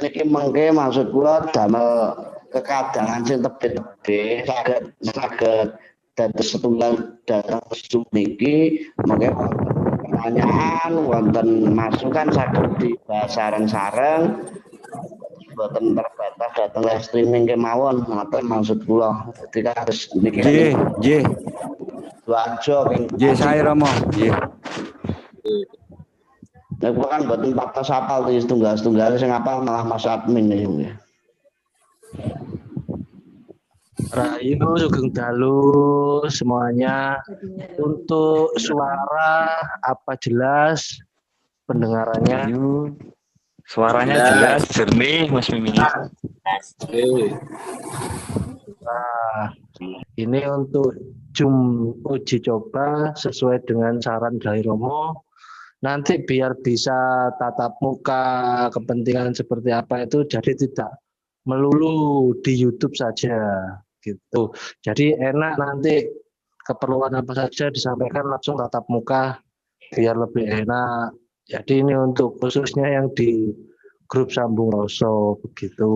niki mengke maksud kula damel kekadangan sing tebih-tebih saged dados setunggal datang Zoom niki mengke pertanyaan wonten masukan saged dibahas sareng-sareng boten terbatas dateng live streaming kemawon ngoten maksud kula. Dadi kados niki Nggih. Wajo Nggih sae Romo, nggih. Nek kan boten patos apal iki setunggal-setunggal sing apal malah Mas admin iki. Rayu Sugeng Dalu semuanya. Untuk suara apa jelas pendengarannya? Suaranya jelas, jernih Mas Mimin. Nah, ini untuk uji coba sesuai dengan saran dari Romo. Nanti biar bisa tatap muka kepentingan seperti apa itu jadi tidak melulu di YouTube saja gitu. Jadi enak nanti keperluan apa saja disampaikan langsung tatap muka biar lebih enak. Jadi ini untuk khususnya yang di grup Sambung Roso begitu.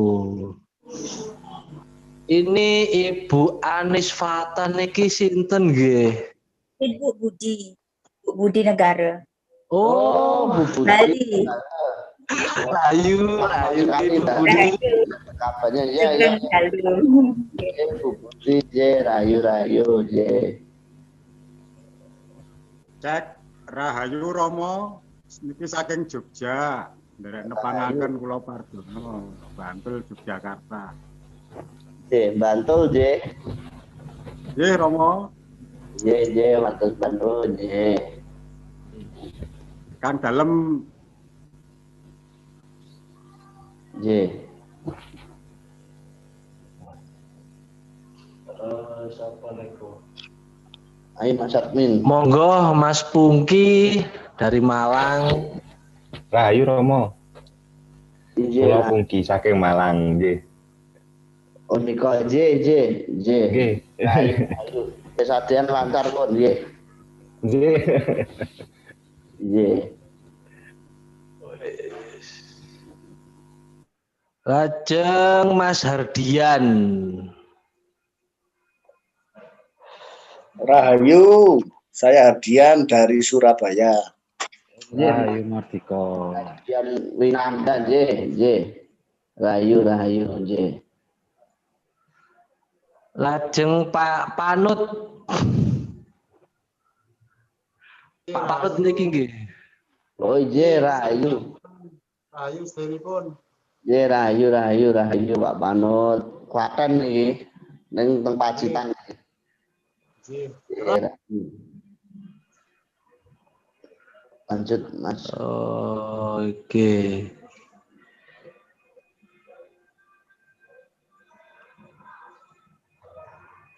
Ini Ibu Anis Fatan niki sinten nggih? Ibu Budi Negara. Oh, Bu Bali. Rayu Ibu Budi. Kabarnya ya. Bu Budi je rayu je. Cek Rahayu Romo niki saking Jogja, nderek nepangaken kula Pardono, Bantul Yogyakarta. Bantul je. Nggih Romo. Je Bantul je. Kang dalem je. Siapa lego? Ayo Mas admin. Monggo Mas Pungki dari Malang. Rahayu Romo. Kula Je. Pungki saking Malang nggih. Oh nika je. Nggih. Ayo. Kesadian lancar kok nggih. Nggih. Je. Lajeng Mas Hardian. Rahayu, saya Hardian dari Surabaya. Rahayu Mardika. Hardian Winanda je. Rayu je. Lajeng Pak Panut. Pak Panut niki nggih. Oh je rayu. Rahayu sedheripun. Je rayu Pak Panut. Klaten niki ning teng Pacitan. Lanjut Mas. Oke.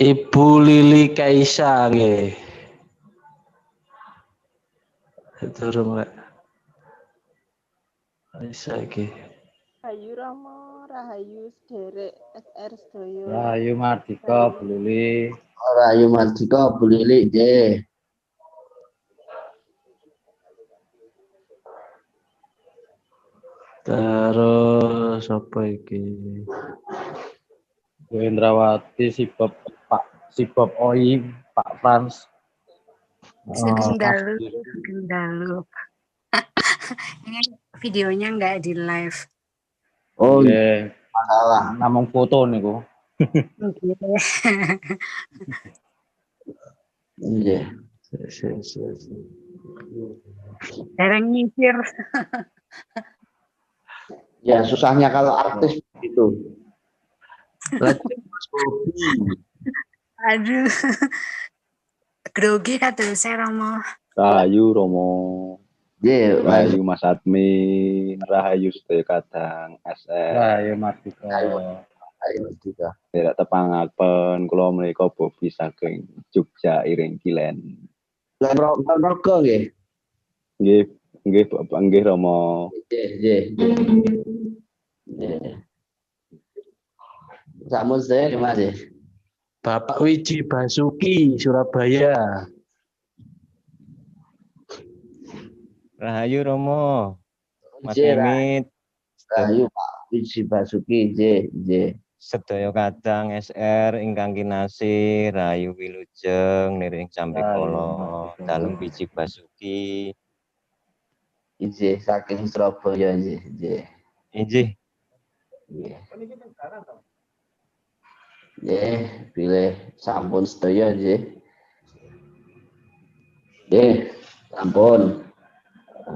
Ibu Lili Kaisa nggih. Durung Mbak. Kaisa nggih. Rahayu Romo, Rahayu Sederek SR Sedoyo. Rahayu Mardika, Bu Lili. Rayu Mardika Bu Lili je. Terus apa iki? Bu Indrawati, si Bob Oi, Pak Frans. Sugeng Dalu. Ini videonya nggak di live. Oh Nggih. masalah. Namung foto niku. Nggih. Dereng nyisir. Ya susahnya kalau artis begitu. Lajeng Mas Bobi. Aduh. Grogi kata saya Romo. Rahayu Romo. Je Rahayu Mas Admin, Rahayu sedaya kadang SR. Rahayu Mardika. Rayu Mardika. Tidak tepangaken kula menika Bobi saking Jogja Iring Kilen. Lan rogo nggih. Nggih Bapak nggih Romo. Je. Samun saya gimana? Bapak Wiji Basuki Surabaya. Rahayu Romo. Mas Je, Mimit. Rayu Pak Wiji Basuki, nggih. Sedaya kadang SR ingkang kinasih Rahayu Wilujeng niring Cambekala dalem Wiji Basuki. Nggih, saking Surabaya nggih. Inggih. Nggih, pilih sampun sedaya nggih. Nggih, sampun.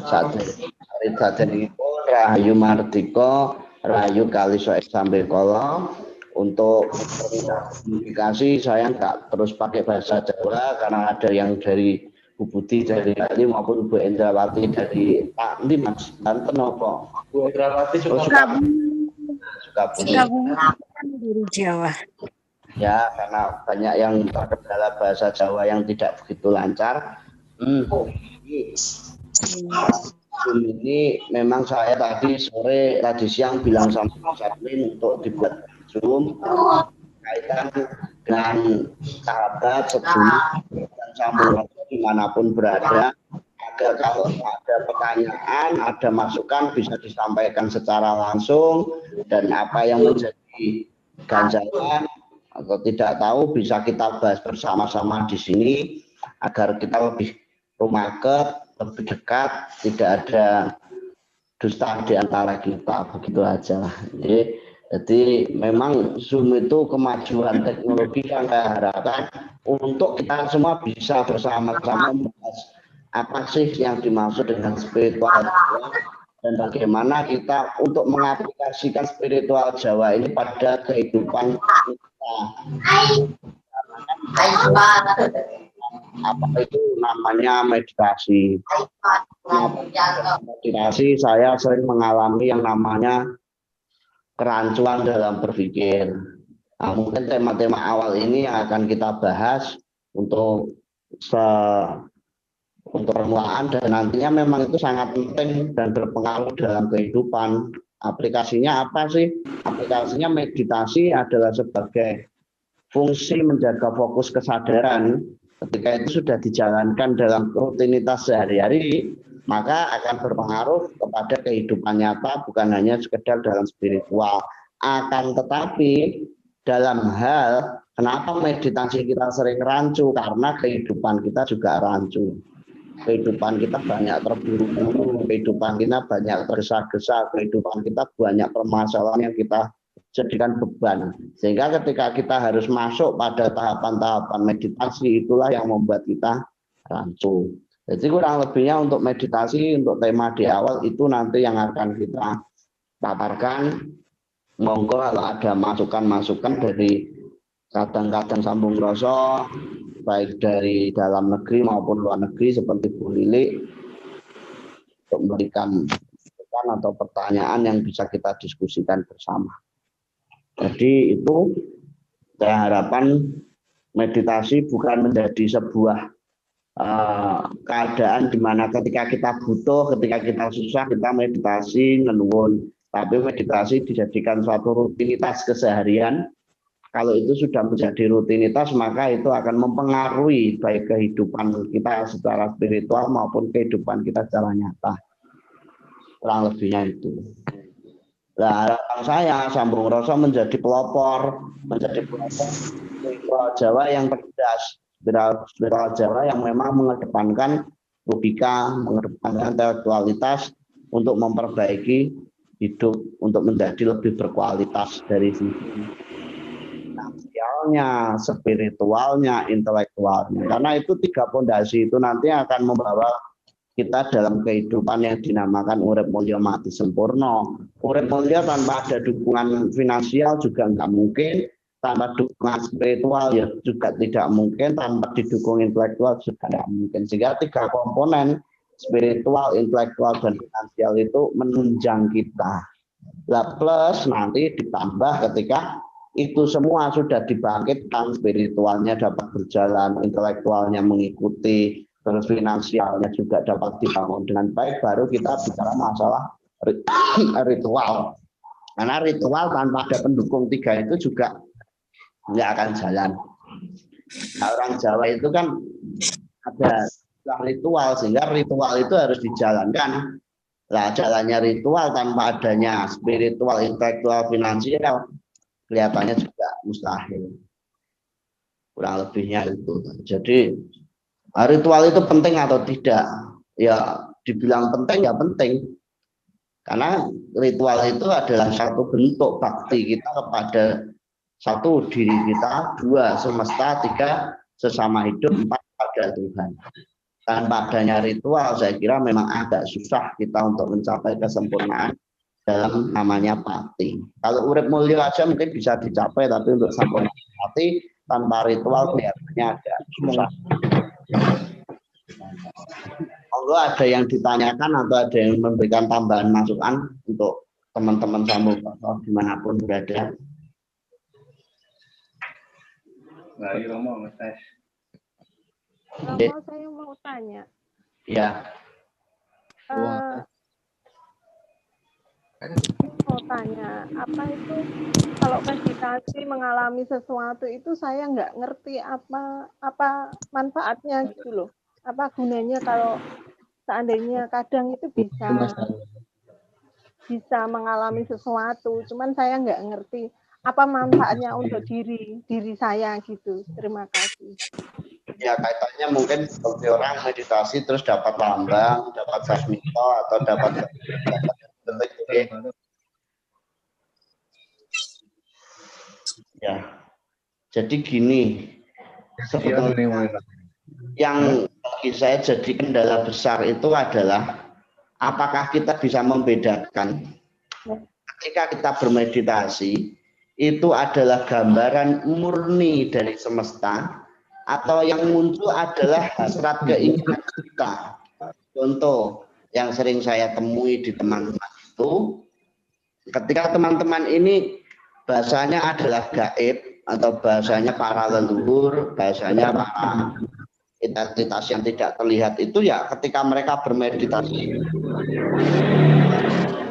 Saderengipun Rahayu Mardika, Rahayu Kalisok Cambekala. Untuk komunikasi saya nggak terus pakai bahasa Jawa karena ada yang dari Bu Budi dari Bali maupun Bu Endrawati dari Pak Mas Banten apa? Bu Endrawati Sukabumi kan dari Jawa. Ya, karena banyak yang terkendala bahasa Jawa yang tidak begitu lancar. Ini memang saya tadi siang bilang sama Mas Admin untuk dibuat Zoom kaitan dengan sahabat sedulur dan sambung dimanapun berada agar kalau ada pertanyaan, ada masukan bisa disampaikan secara langsung dan apa yang menjadi ganjalan atau tidak tahu bisa kita bahas bersama-sama di sini agar kita lebih rumaket, lebih dekat, tidak ada dusta di antara kita, begitu aja. Jadi memang Zoom itu kemajuan teknologi yang saya harapkan untuk kita semua bisa bersama-sama membahas apa sih yang dimaksud dengan spiritual Jawa dan bagaimana kita untuk mengaplikasikan spiritual Jawa ini pada kehidupan kita. Apa itu namanya meditasi. Meditasi saya sering mengalami yang namanya kerancuan dalam berpikir. Nah, mungkin tema-tema awal ini yang akan kita bahas untuk permulaan dan nantinya memang itu sangat penting dan berpengaruh dalam kehidupan. Aplikasinya apa sih? Aplikasinya meditasi adalah sebagai fungsi menjaga fokus kesadaran. Ketika itu sudah dijalankan dalam rutinitas sehari-hari, maka akan berpengaruh kepada kehidupan nyata bukan hanya sekedar dalam spiritual. Akan tetapi dalam hal kenapa meditasi kita sering rancu, karena kehidupan kita juga rancu. Kehidupan kita banyak terburu-buru, kehidupan kita banyak tergesa-gesa, kehidupan kita banyak permasalahan yang kita jadikan beban. Sehingga ketika kita harus masuk pada tahapan-tahapan meditasi, itulah yang membuat kita rancu. Jadi kurang lebihnya untuk meditasi, untuk tema di awal itu nanti yang akan kita paparkan. Monggo kalau ada masukan-masukan dari kadang-kadang sambung rasa, baik dari dalam negeri maupun luar negeri seperti Bu Lili, untuk memberikan masukan atau pertanyaan yang bisa kita diskusikan bersama. Jadi itu saya harapkan meditasi bukan menjadi sebuah keadaan di mana ketika kita butuh, ketika kita susah, kita meditasi, ngeluwun. Tapi meditasi dijadikan suatu rutinitas keseharian. Kalau itu sudah menjadi rutinitas, maka itu akan mempengaruhi baik kehidupan kita secara spiritual maupun kehidupan kita secara nyata. Kurang lebihnya itu. Nah, harapan saya sambung rasa menjadi pelopor spiritual Jawa yang cerdas. Spiritual Jawa yang memang mengedepankan logika, mengedepankan intelektualitas untuk memperbaiki hidup, untuk menjadi lebih berkualitas dari sisi finansialnya, spiritualnya, intelektualnya. Karena itu tiga pondasi itu nanti akan membawa kita dalam kehidupan yang dinamakan urip mulya mati sempurna. Urip mulya tanpa ada dukungan finansial juga nggak mungkin. Tanpa dukungan spiritual ya juga tidak mungkin, tanpa didukung intelektual juga tidak mungkin. Sehingga tiga komponen spiritual, intelektual, dan finansial itu menunjang kita. Nah, plus nanti ditambah ketika itu semua sudah dibangkitkan, spiritualnya dapat berjalan, intelektualnya mengikuti, terus finansialnya juga dapat dibangun dengan baik, baru kita bicara masalah ritual. Karena ritual tanpa ada pendukung tiga itu juga nggak akan jalan. Nah, orang Jawa itu kan ada ritual, sehingga ritual itu harus dijalankan. Lah jalannya ritual tanpa adanya spiritual, intelektual, finansial kelihatannya juga mustahil. Kurang lebihnya itu. Jadi ritual itu penting atau tidak? Ya dibilang penting ya penting. Karena ritual itu adalah satu bentuk bakti kita kepada satu diri kita, dua semesta, tiga sesama hidup, empat pada Tuhan. Tanpa adanya ritual saya kira memang agak susah kita untuk mencapai kesempurnaan dalam namanya bakti. Kalau urip mulya aja mungkin bisa dicapai, tapi untuk sempurna bakti tanpa ritual kelihatannya agak susah. Monggo ada yang ditanyakan atau ada yang memberikan tambahan masukan untuk teman-teman sambung dimanapun berada. Baik, Romo, ngetes. Romo, saya mau tanya. Ya. Mau tanya, apa itu kalau meditasi mengalami sesuatu itu saya nggak ngerti apa manfaatnya gitu loh. Apa gunanya kalau seandainya kadang itu bisa mengalami sesuatu, cuman saya nggak ngerti apa manfaatnya untuk diri saya gitu. Terima kasih. Ya kaitannya mungkin seperti orang meditasi terus dapat lambang, dapat sasmito atau dapat ya. Jadi gini, sebetulnya yang bagi saya jadi kendala besar itu adalah apakah kita bisa membedakan ketika kita bermeditasi itu adalah gambaran murni dari semesta atau yang muncul adalah hasrat keinginan kita. Contoh yang sering saya temui di teman-teman itu, ketika teman-teman ini bahasanya adalah gaib atau bahasanya para leluhur, bahasanya para entitas yang tidak terlihat itu, ya ketika mereka bermeditasi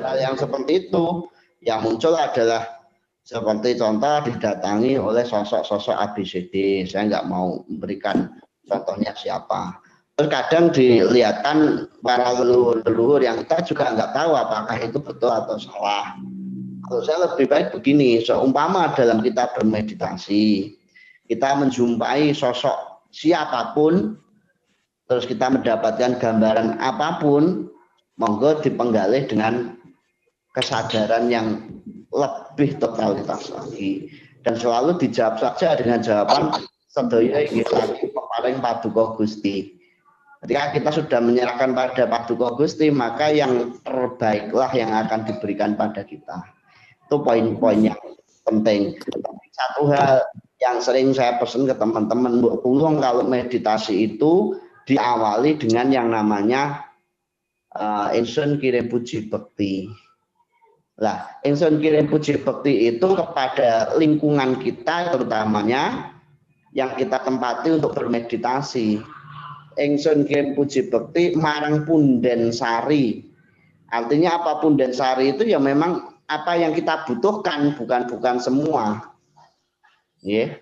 hal yang seperti itu yang muncul adalah seperti contoh didatangi oleh sosok-sosok ABCD. Saya nggak mau memberikan contohnya siapa. Terus kadang dilihatkan para leluhur yang kita juga nggak tahu apakah itu betul atau salah. Kalau saya lebih baik begini, seumpama dalam kita bermeditasi, kita menjumpai sosok siapapun, terus kita mendapatkan gambaran apapun, monggo dipenggalih dengan kesadaran yang lebih totalitas lagi, dan selalu dijawab saja dengan jawaban sedaya inggih lagi peparing paduka Gusti. Ketika kita sudah menyerahkan pada paduka Gusti, maka yang terbaiklah yang akan diberikan pada kita. Itu poin-poin yang penting. Satu hal yang sering saya pesan ke teman-teman, tolong kalau meditasi itu diawali dengan yang namanya ingsun kirim puji bekti. Lah, ingsun kirim puji bekti itu kepada lingkungan kita, terutamanya yang kita tempati untuk bermeditasi. Ingsun kirim puji bekti marang Punden Sari. Artinya apa Punden Sari itu ya memang apa yang kita butuhkan, bukan semua. Nggih.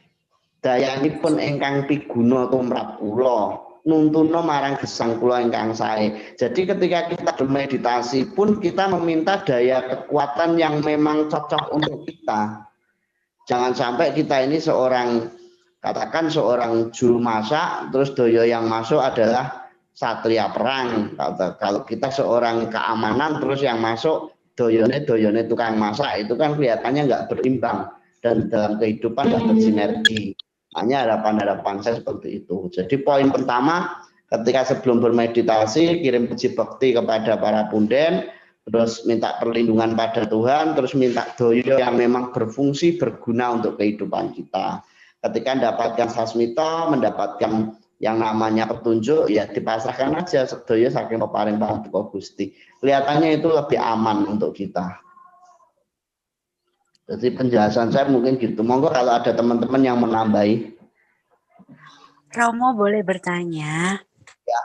Dayanipun ingkang piguna tumrap kula. Nuntuno marang gesang kula ingkang sae. Jadi ketika kita bermeditasi pun kita meminta daya kekuatan yang memang cocok untuk kita. Jangan sampai kita ini seorang, katakan seorang juru masak, terus daya yang masuk adalah satria perang. Kalau kita seorang keamanan, terus yang masuk doyone tukang masak, itu kan kelihatannya nggak berimbang dan dalam kehidupan nggak bersinergi. Hanya harapan-harapan saya seperti itu. Jadi poin pertama, ketika sebelum bermeditasi, kirim puji bekti kepada para punden, terus minta perlindungan pada Tuhan, terus minta doyo yang memang berfungsi, berguna untuk kehidupan kita. Ketika mendapatkan sasmito, mendapatkan yang namanya petunjuk, ya dipasrahkan aja sedoyo saking peparing paduka Gusti. Kelihatannya itu lebih aman untuk kita. Jadi penjelasan saya mungkin gitu. Monggo kalau ada teman-teman yang menambahi. Romo boleh bertanya? Ya.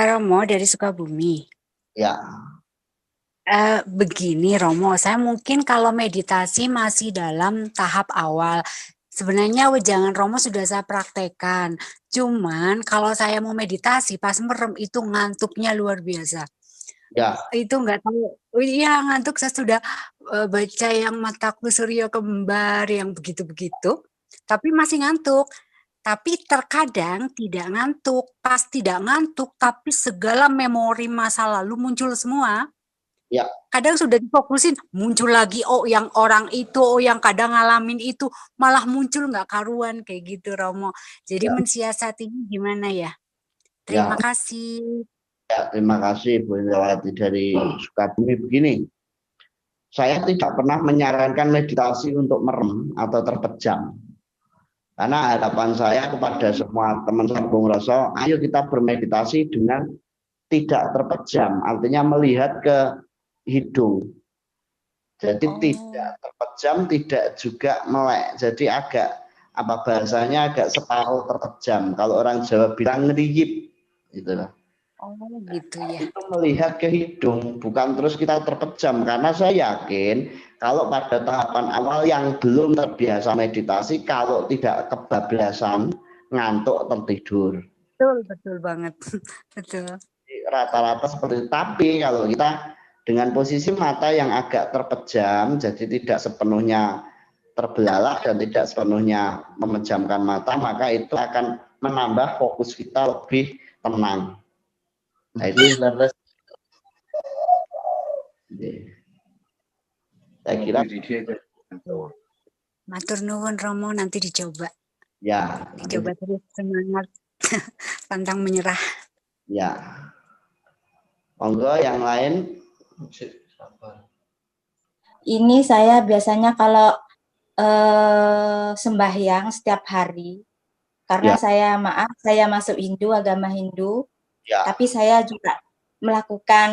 Romo dari Sukabumi. Ya. Begini Romo, saya mungkin kalau meditasi masih dalam tahap awal. Sebenarnya wejangan Romo sudah saya praktekkan. Cuman kalau saya mau meditasi pas merem itu ngantuknya luar biasa. Ya, itu nggak tahu. Oh iya, ngantuk. Saya sudah baca yang Mataku Surya Kembar yang begitu-begitu, tapi masih ngantuk. Tapi terkadang tidak ngantuk. Pas tidak ngantuk, tapi segala memori masa lalu muncul semua. ya, Kadang sudah difokusin, muncul lagi, oh yang orang itu, oh yang kadang ngalamin itu, malah muncul nggak karuan kayak gitu, Romo. Jadi ya, mensiasatinya gimana ya? ya, Terima kasih. ya. Terima kasih Bu Indrawati dari Sukabumi. Begini, saya tidak pernah menyarankan meditasi untuk merem atau terpejam. Karena harapan saya kepada semua teman sambung rasa, ayo kita bermeditasi dengan tidak terpejam, artinya melihat ke hidung. Jadi tidak terpejam, tidak juga melek. Jadi agak apa bahasanya agak separuh terpejam. Kalau orang Jawa bilang ngeriyip, gitu loh. Oh gitu ya. Itu melihat ke hidung, bukan terus kita terpejam. Karena saya yakin kalau pada tahapan awal yang belum terbiasa meditasi, kalau tidak kebablasan, ngantuk tertidur. Betul banget. Betul. Rata-rata seperti itu. Tapi kalau kita dengan posisi mata yang agak terpejam, jadi tidak sepenuhnya terbelalak dan tidak sepenuhnya memejamkan mata, maka itu akan menambah fokus kita lebih tenang. Nah, itu saya kira Matur nuwun Romo, nanti dicoba. ya. Dicoba terus, semangat. Pantang menyerah. Ya. Monggo yang lain. Ini saya biasanya kalau sembahyang setiap hari, karena Ya. saya masuk Hindu, agama Hindu, Ya. tapi saya juga melakukan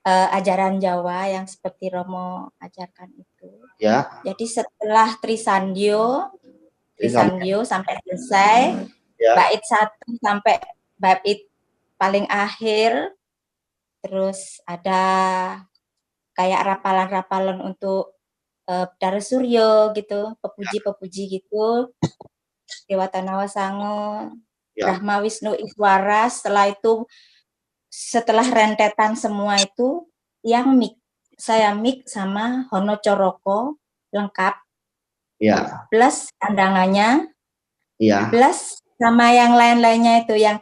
ajaran Jawa yang seperti Romo ajarkan itu. Ya. Jadi setelah Trisandyo sampai selesai, ya. bait 1 sampai bait paling akhir, terus ada kayak rapalan-rapalan untuk Dara Suryo gitu, pepuji-pepuji gitu, Dewata Nawasango, Brahma Wisnu Iswara. Setelah rentetan semua itu, yang saya mix sama Hono Coroko lengkap, Ya. plus pandangannya, Ya. plus sama yang lain-lainnya itu yang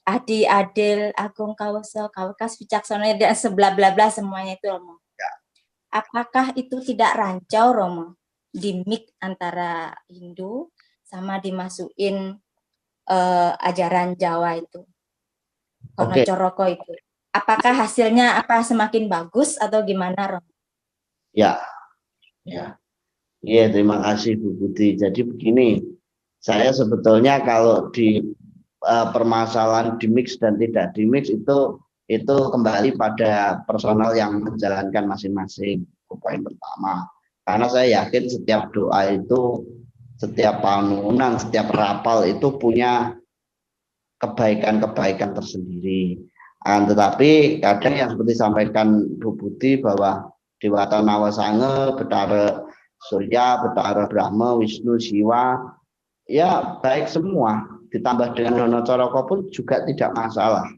Adi Adil, Agung Kawoso, Kawakas Wicaksono, dan sebla bla bla semuanya itu, Romo. Apakah itu tidak rancau, Romo, di mix antara Hindu sama dimasukin ajaran Jawa itu, Hono Coroko itu? Apakah hasilnya semakin bagus atau gimana, Romo? Ya, ya, iya, terima kasih Bu Budi. Jadi begini, saya sebetulnya kalau di permasalahan di mix dan tidak di mix itu kembali pada personal yang menjalankan masing-masing. Poin pertama, karena saya yakin setiap doa itu, setiap panunan, setiap rapal itu punya kebaikan-kebaikan tersendiri. Tetapi kadang yang seperti sampaikan Bu Budi bahwa Dewata Nawasango, Betara Surya, Betara Brahma, Wisnu, Siwa, ya baik semua. Ditambah dengan Hono Coroko pun juga tidak masalah.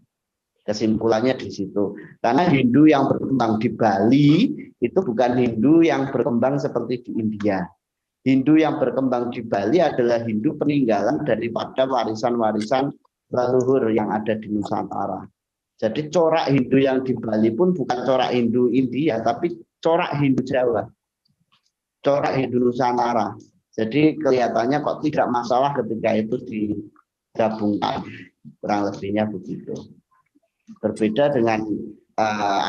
Kesimpulannya di situ. Karena Hindu yang berkembang di Bali itu bukan Hindu yang berkembang seperti di India. Hindu yang berkembang di Bali adalah Hindu peninggalan daripada warisan-warisan leluhur yang ada di Nusantara. Jadi corak Hindu yang di Bali pun bukan corak Hindu India, tapi corak Hindu Jawa, corak Hindu Nusantara. Jadi kelihatannya kok tidak masalah ketika itu digabungkan, kurang lebihnya begitu. Berbeda dengan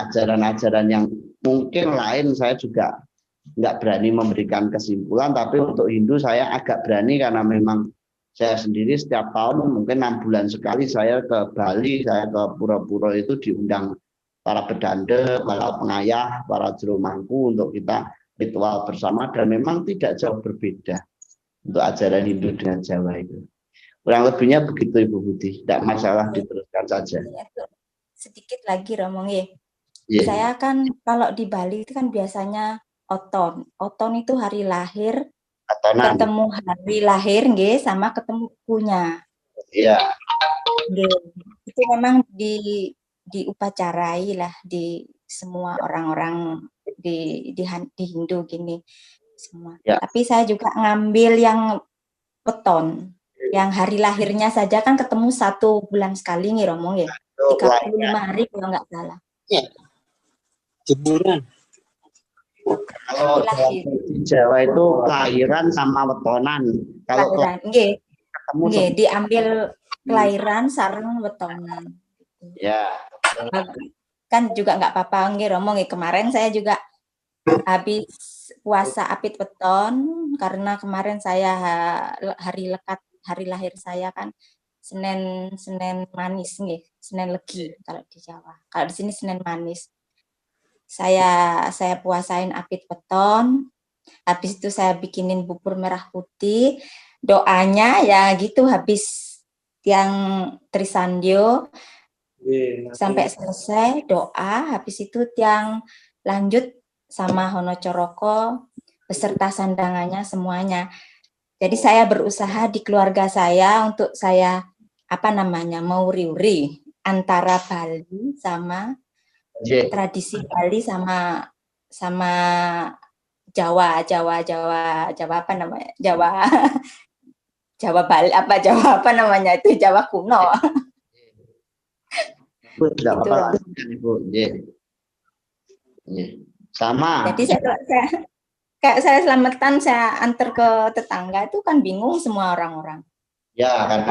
ajaran-ajaran yang mungkin lain, saya juga nggak berani memberikan kesimpulan, tapi untuk Hindu saya agak berani karena memang saya sendiri setiap tahun mungkin 6 bulan sekali saya ke Bali, saya ke pura-pura itu diundang para bedande, para pengayah, para juru mangku untuk kita ritual bersama, dan memang tidak jauh berbeda untuk ajaran Hindu dengan Jawa itu. Kurang lebihnya begitu Ibu Budi, tidak masalah, diteruskan saja. Sedikit lagi Romo, saya kan kalau di Bali itu kan biasanya Oton itu hari lahir, ketemu hari lahir sama ketemu kunya. Iya. Itu memang di diupacarai lah di semua orang-orang di Hindu gini semua. Ya. Tapi saya juga ngambil yang weton, yang hari lahirnya saja kan ketemu 1 bulan sekali nih Romo ya. 35 hari kalau nggak salah. Jemuran. Kalau di Jawa itu kelahiran sama wetonan. Kalau Kelahiran, ketemu nggih, diambil kelahiran sareng wetonan. ya. Kan juga nggak apa-apa nggih Romo nggih. Kemarin saya juga habis puasa apit weton karena kemarin saya hari lahir saya kan Senin manis nggih, Senin Legi kalau di Jawa. Kalau di sini Senin manis. Saya puasain apit weton. Habis itu saya bikinin bubur merah putih. Doanya ya gitu habis yang Trisandyo sampai selesai doa, habis itu tiang lanjut sama Hono Coroko beserta sandangannya semuanya. Jadi saya berusaha di keluarga saya untuk saya mau riuri antara Bali sama tradisi Bali sama Jawa apa namanya? Jawa Bali itu Jawa kuno. Tidak apa-apa, Ibu. Sama. Jadi saya selamatan, saya antar ke tetangga itu kan bingung semua orang-orang. Ya, karena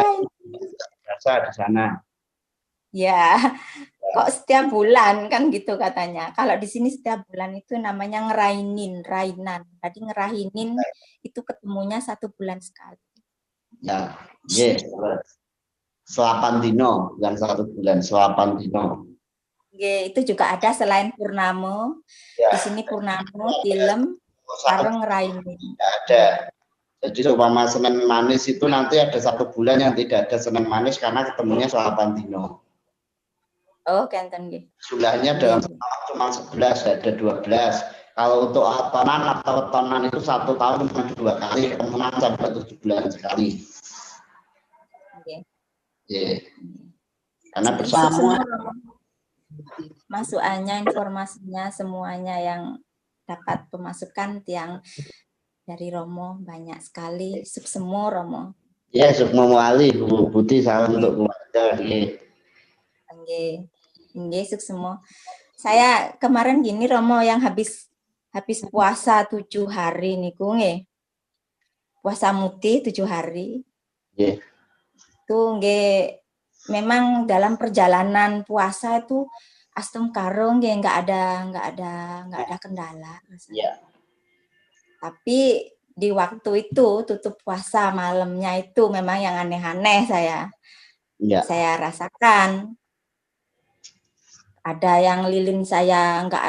biasa di sana. Ya, kok setiap bulan kan gitu katanya. Kalau di sini setiap bulan itu namanya rainan. Tadi ngerahinin itu ketemunya 1 bulan sekali. Ya, selapan dino, bukan 1 bulan, selapan dino. Itu juga ada selain Purnamo. Ya. Di sini Purnamo, Tilem, bareng ngerainin. Ada. Jadi umpama Senin manis itu nanti ada 1 bulan yang tidak ada Senin manis karena ketemunya selapan dino. Oh, kenten nggih. Jumlahnya dalam cuma 11, ada 12. Kalau untuk wetonan itu 1 tahun cuma 2 kali, ketemuan sampai 7 bulan sekali. Karena bersama masukannya, informasinya semuanya yang dapat pemasukan tiang dari Romo banyak sekali. Suksemo Romo. Ya, sukmo wali, Bu Buti, salam untuk keluarga. Nggih, suksemo. Saya kemarin gini Romo yang habis puasa 7 hari niku nggih. Puasa muti 7 hari. Itu nggih, memang dalam perjalanan puasa itu astem karo nggih nggak ada kendala. Tapi di waktu itu tutup puasa malamnya itu memang yang aneh-aneh saya rasakan. Ada yang lilin saya nggak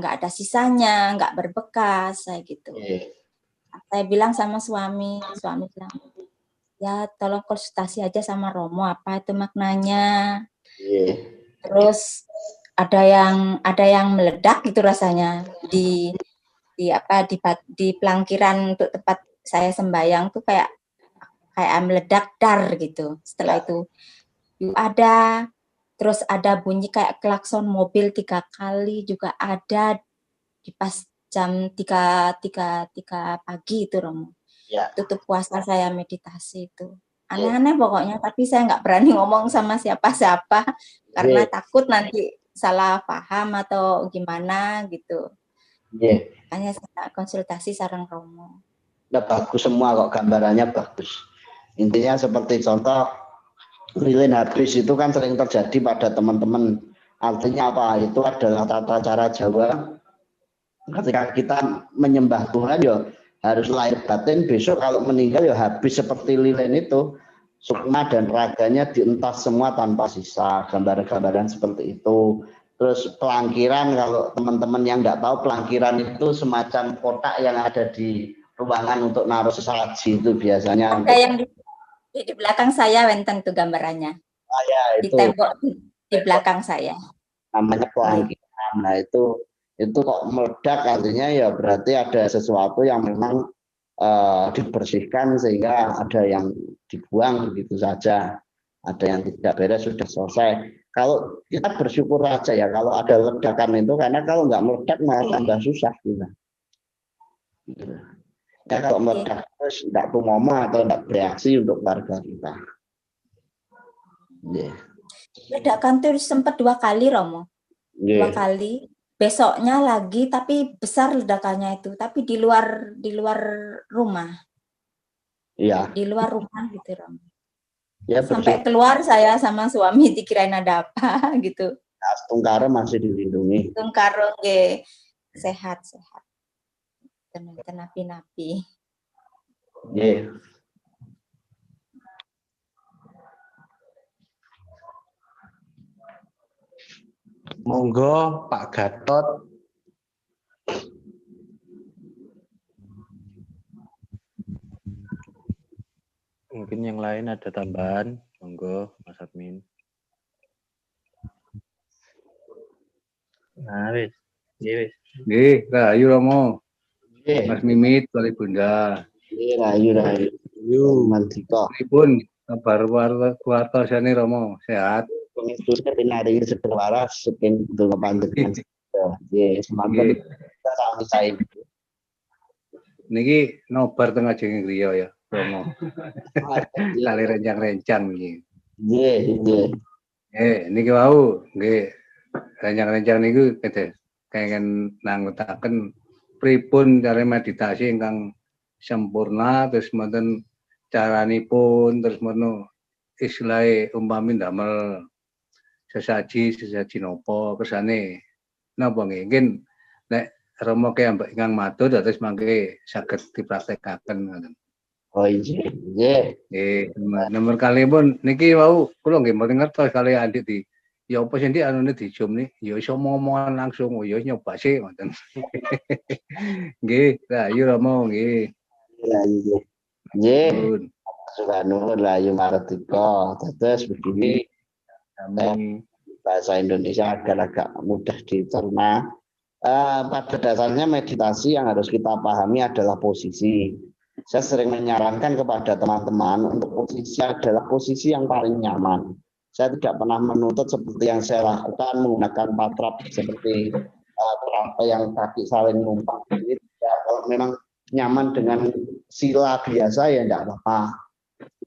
ada sisanya, nggak berbekas, saya gitu. Saya bilang sama suami bilang, ya tolong konsultasi aja sama Romo apa itu maknanya. Terus ada yang meledak gitu rasanya di pelangkiran untuk tempat saya sembahyang tuh kayak meledak dar gitu. Setelah itu ada. Terus ada bunyi kayak klakson mobil 3 kali juga ada di pas jam 3 pagi itu Romo. Tutup puasa saya meditasi itu. Aneh-aneh pokoknya, tapi saya nggak berani ngomong sama siapa-siapa karena takut nanti salah paham atau gimana gitu. Makanya saya konsultasi sareng Romo. Udah bagus semua kok, gambarannya bagus. Intinya seperti contoh lilin habis itu kan sering terjadi pada teman-teman. Artinya apa? Itu adalah tata cara Jawa. Ketika kita menyembah Tuhan ya harus lahir batin, besok kalau meninggal ya habis seperti lilin itu. Sukma dan raganya dientas semua tanpa sisa. Gambaran-gambaran seperti itu. Terus pelangkiran, kalau teman-teman yang nggak tahu, pelangkiran itu semacam kotak yang ada di ruangan untuk naruh sesaji itu biasanya. Ada yang di belakang saya wenten tuh gambarannya. Di tembok di belakang saya. Namanya pelangkiran. Nah itu kok meledak, artinya ya berarti ada sesuatu yang memang dibersihkan sehingga ada yang dibuang begitu saja. ada yang tidak beres sudah selesai. Kalau kita bersyukur aja ya kalau ada ledakan itu, karena kalau nggak meledak malah tambah susah kita. Ya kalau meledak terus tidak tumomo atau tidak bereaksi untuk keluarga kita. Yeah. Ledakan tuh sempat 2 kali Romo. 2 kali. Besoknya lagi tapi besar ledakannya itu, tapi di luar rumah. Iya. Di luar rumah gitu Romo. Ya, sampai keluar saya sama suami dikirain ada apa gitu. Nah, Tungkaro masih dilindungi. Tungkaro sehat. Napi-napi. Yeah. Monggo Pak Gatot. Mungkin yang lain ada tambahan, monggo Mas Admin. Nah, wis. Nggih, Rahayu Romo. Mas Mimit, Wali Bunda. Nggih, Rahayu. Mantiko. Pripun kabar keluarga sane Romo? Sehat? Pengisunya pinaringi sedher waras saking donga panjenengan. Nggih, semanten kita sami sae. Niki nobar tengah jenging griya ya, Romo. Kali rencang-rencang niki. Nggih. Niki wau nggih. Rencang-rencang niku kenging nangutaken pripun cara meditasi ingkang sempurna, terus mboten caranipun, terus mono istilahe umpami ndamel sesaji nopo kersane napa nggih. Mungkin nek Romo ke ambek ingkang matur terus mangke saged dipraktekaken ngoten. Oh iya. Nggih, nomor kali pun niki wau kula nggih mboten ngertos kali adik di ya apa sih ndik anune di Zoom nih ya iso ngomongan langsung ya nyoba sih ngoten. Nggih, Rahayu Romo nggih. Nggih. Sukanur Rahayu Martika. Terus begini bahasa Indonesia agak mudah dicerna. Pada dasarnya meditasi yang harus kita pahami adalah posisi. Saya sering menyarankan kepada teman-teman untuk posisi adalah posisi yang paling nyaman. Saya tidak pernah menuntut seperti yang saya lakukan menggunakan patrap seperti apa yang kaki saling numpang. Jadi kalau memang nyaman dengan sila biasa ya tidak apa-apa.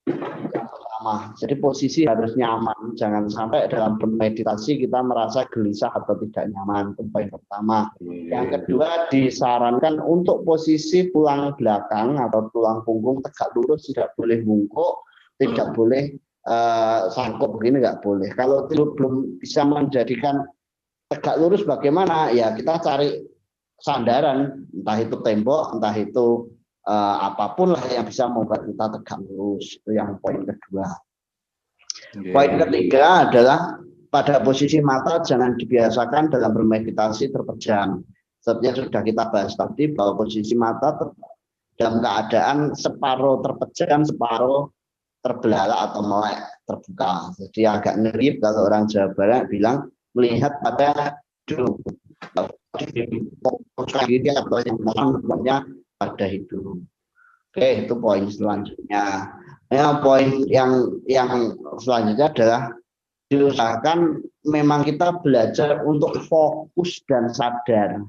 Yang pertama, jadi posisi harus nyaman. Jangan sampai dalam bermeditasi kita merasa gelisah atau tidak nyaman. Itu poin pertama. Yang kedua disarankan untuk posisi tulang belakang atau tulang punggung tegak lurus, tidak boleh bungkuk, tidak boleh sangkut begini, nggak boleh. Kalau belum bisa menjadikan tegak lurus bagaimana? Ya kita cari sandaran, entah itu tembok, entah itu apapun lah yang bisa membuat kita tegak lurus. Itu yang poin kedua. Poin ketiga adalah pada posisi mata jangan dibiasakan dalam bermeditasi terpejam. Seperti sudah kita bahas tadi bahwa posisi mata dalam keadaan separuh terpejam, separuh terbelalak atau melek terbuka. Jadi agak mirip kalau orang Jawa Barat bilang melihat pada hidung. Ini atau yang namanya pada hidung. Oke, itu poin selanjutnya. Ya, poin yang selanjutnya adalah diusahakan memang kita belajar untuk fokus dan sadar.